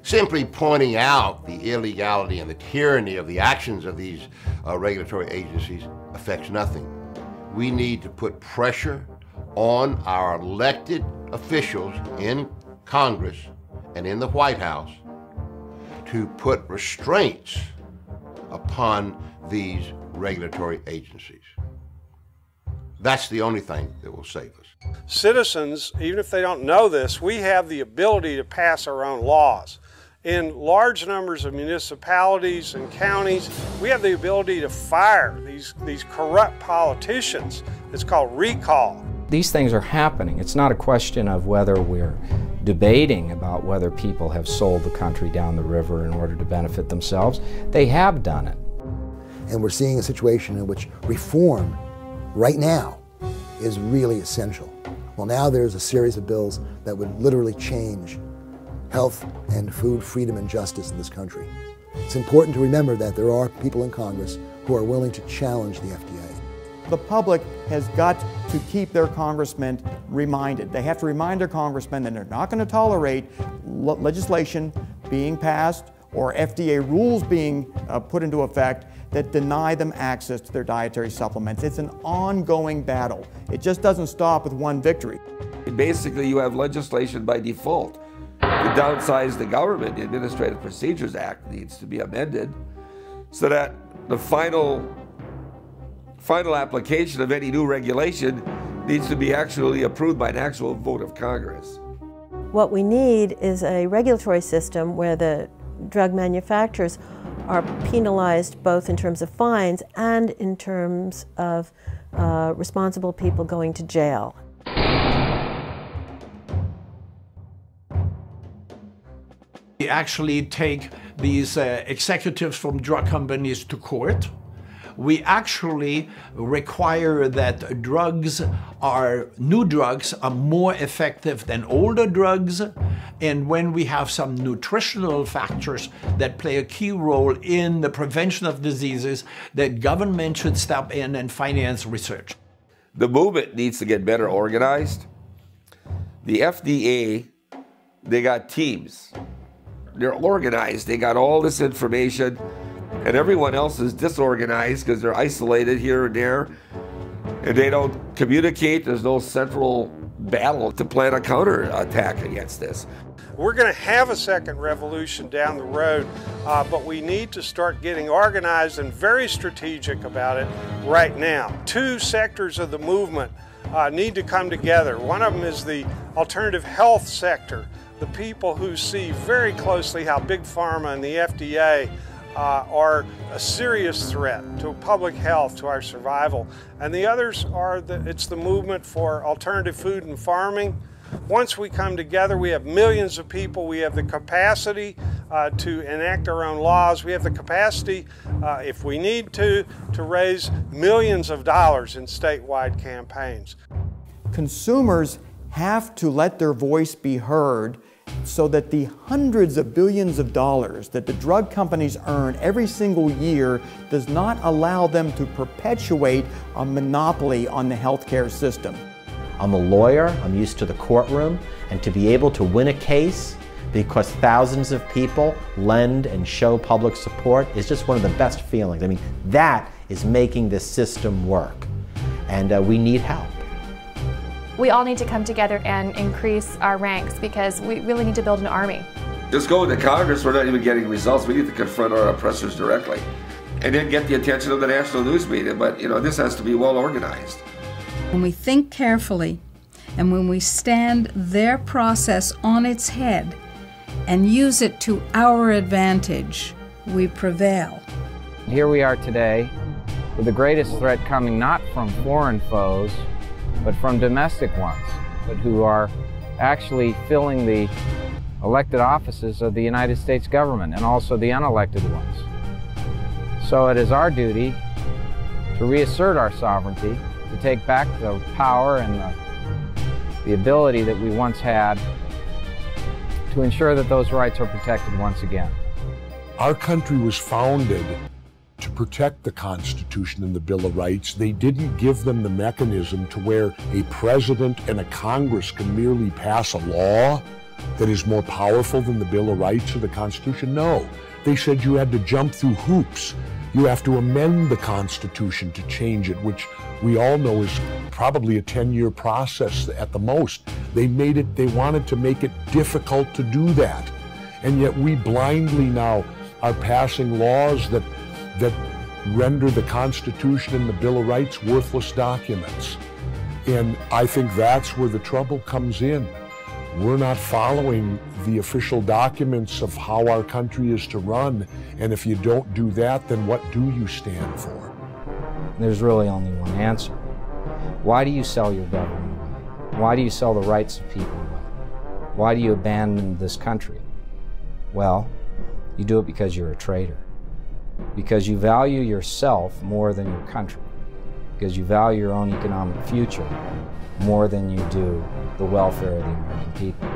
Simply pointing out the illegality and the tyranny of the actions of these regulatory agencies affects nothing. We need to put pressure on our elected officials in Congress and in the White House to put restraints upon these regulatory agencies. That's the only thing that will save us. Citizens, even if they don't know this, we have the ability to pass our own laws. In large numbers of municipalities and counties, we have the ability to fire these corrupt politicians. It's called recall. These things are happening. It's not a question of whether we're debating about whether people have sold the country down the river in order to benefit themselves. They have done it. And we're seeing a situation in which reform right now is really essential. Well, now there's a series of bills that would literally change health and food freedom and justice in this country. It's important to remember that there are people in Congress who are willing to challenge the FDA. The public has got to keep their congressmen reminded. They have to remind their congressmen that they're not going to tolerate legislation being passed or FDA rules being put into effect that deny them access to their dietary supplements. It's an ongoing battle. It just doesn't stop with one victory. Basically, you have legislation by default. To downsize the government, the Administrative Procedures Act needs to be amended so that the final application of any new regulation needs to be actually approved by an actual vote of Congress. What we need is a regulatory system where the drug manufacturers are penalized both in terms of fines and in terms of responsible people going to jail. We actually take these executives from drug companies to court. We actually require that new drugs are more effective than older drugs. And when we have some nutritional factors that play a key role in the prevention of diseases, that government should step in and finance research. The movement needs to get better organized. The FDA, they got teams. They're organized. They got all this information. And everyone else is disorganized because they're isolated here and there, and they don't communicate. There's no central battle to plan a counterattack against this. We're going to have a second revolution down the road, but we need to start getting organized and very strategic about it right now. Two sectors of the movement need to come together. One of them is the alternative health sector, the people who see very closely how Big Pharma and the FDA are a serious threat to public health, to our survival. And the others are, it's the movement for alternative food and farming. Once we come together, we have millions of people. We have the capacity to enact our own laws. We have the capacity, if we need to raise millions of dollars in statewide campaigns. Consumers have to let their voice be heard so that the hundreds of billions of dollars that the drug companies earn every single year does not allow them to perpetuate a monopoly on the healthcare system. I'm a lawyer, I'm used to the courtroom, and to be able to win a case because thousands of people lend and show public support is just one of the best feelings. I mean, that is making this system work, and we need help. We all need to come together and increase our ranks because we really need to build an army. Just going to Congress, we're not even getting results. We need to confront our oppressors directly and then get the attention of the national news media. But, you know, this has to be well organized. When we think carefully and when we stand their process on its head and use it to our advantage, we prevail. Here we are today with the greatest threat coming not from foreign foes, but from domestic ones, but who are actually filling the elected offices of the United States government and also the unelected ones. So it is our duty to reassert our sovereignty, to take back the power and the ability that we once had to ensure that those rights are protected once again. Our country was founded to protect the Constitution and the Bill of Rights. They didn't give them the mechanism to where a president and a Congress can merely pass a law that is more powerful than the Bill of Rights or the Constitution? No. They said you had to jump through hoops. You have to amend the Constitution to change it, which we all know is probably a 10-year process at the most. They wanted to make it difficult to do that. And yet we blindly now are passing laws that render the Constitution and the Bill of Rights worthless documents. And I think that's where the trouble comes in. We're not following the official documents of how our country is to run, and if you don't do that, then what do you stand for? There's really only one answer. Why do you sell your government away? Why do you sell the rights of people away? Why do you abandon this country? Well, you do it because you're a traitor. Because you value yourself more than your country. Because you value your own economic future more than you do the welfare of the American people.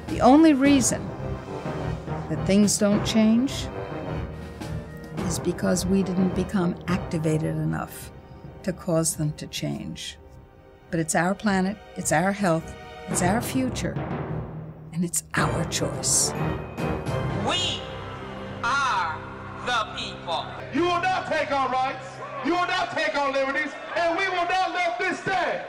The only reason that things don't change is because we didn't become activated enough to cause them to change. But it's our planet, it's our health, it's our future, and it's our choice. We are the people. You will not take our rights, you will not take our liberties, and we will not let this stand.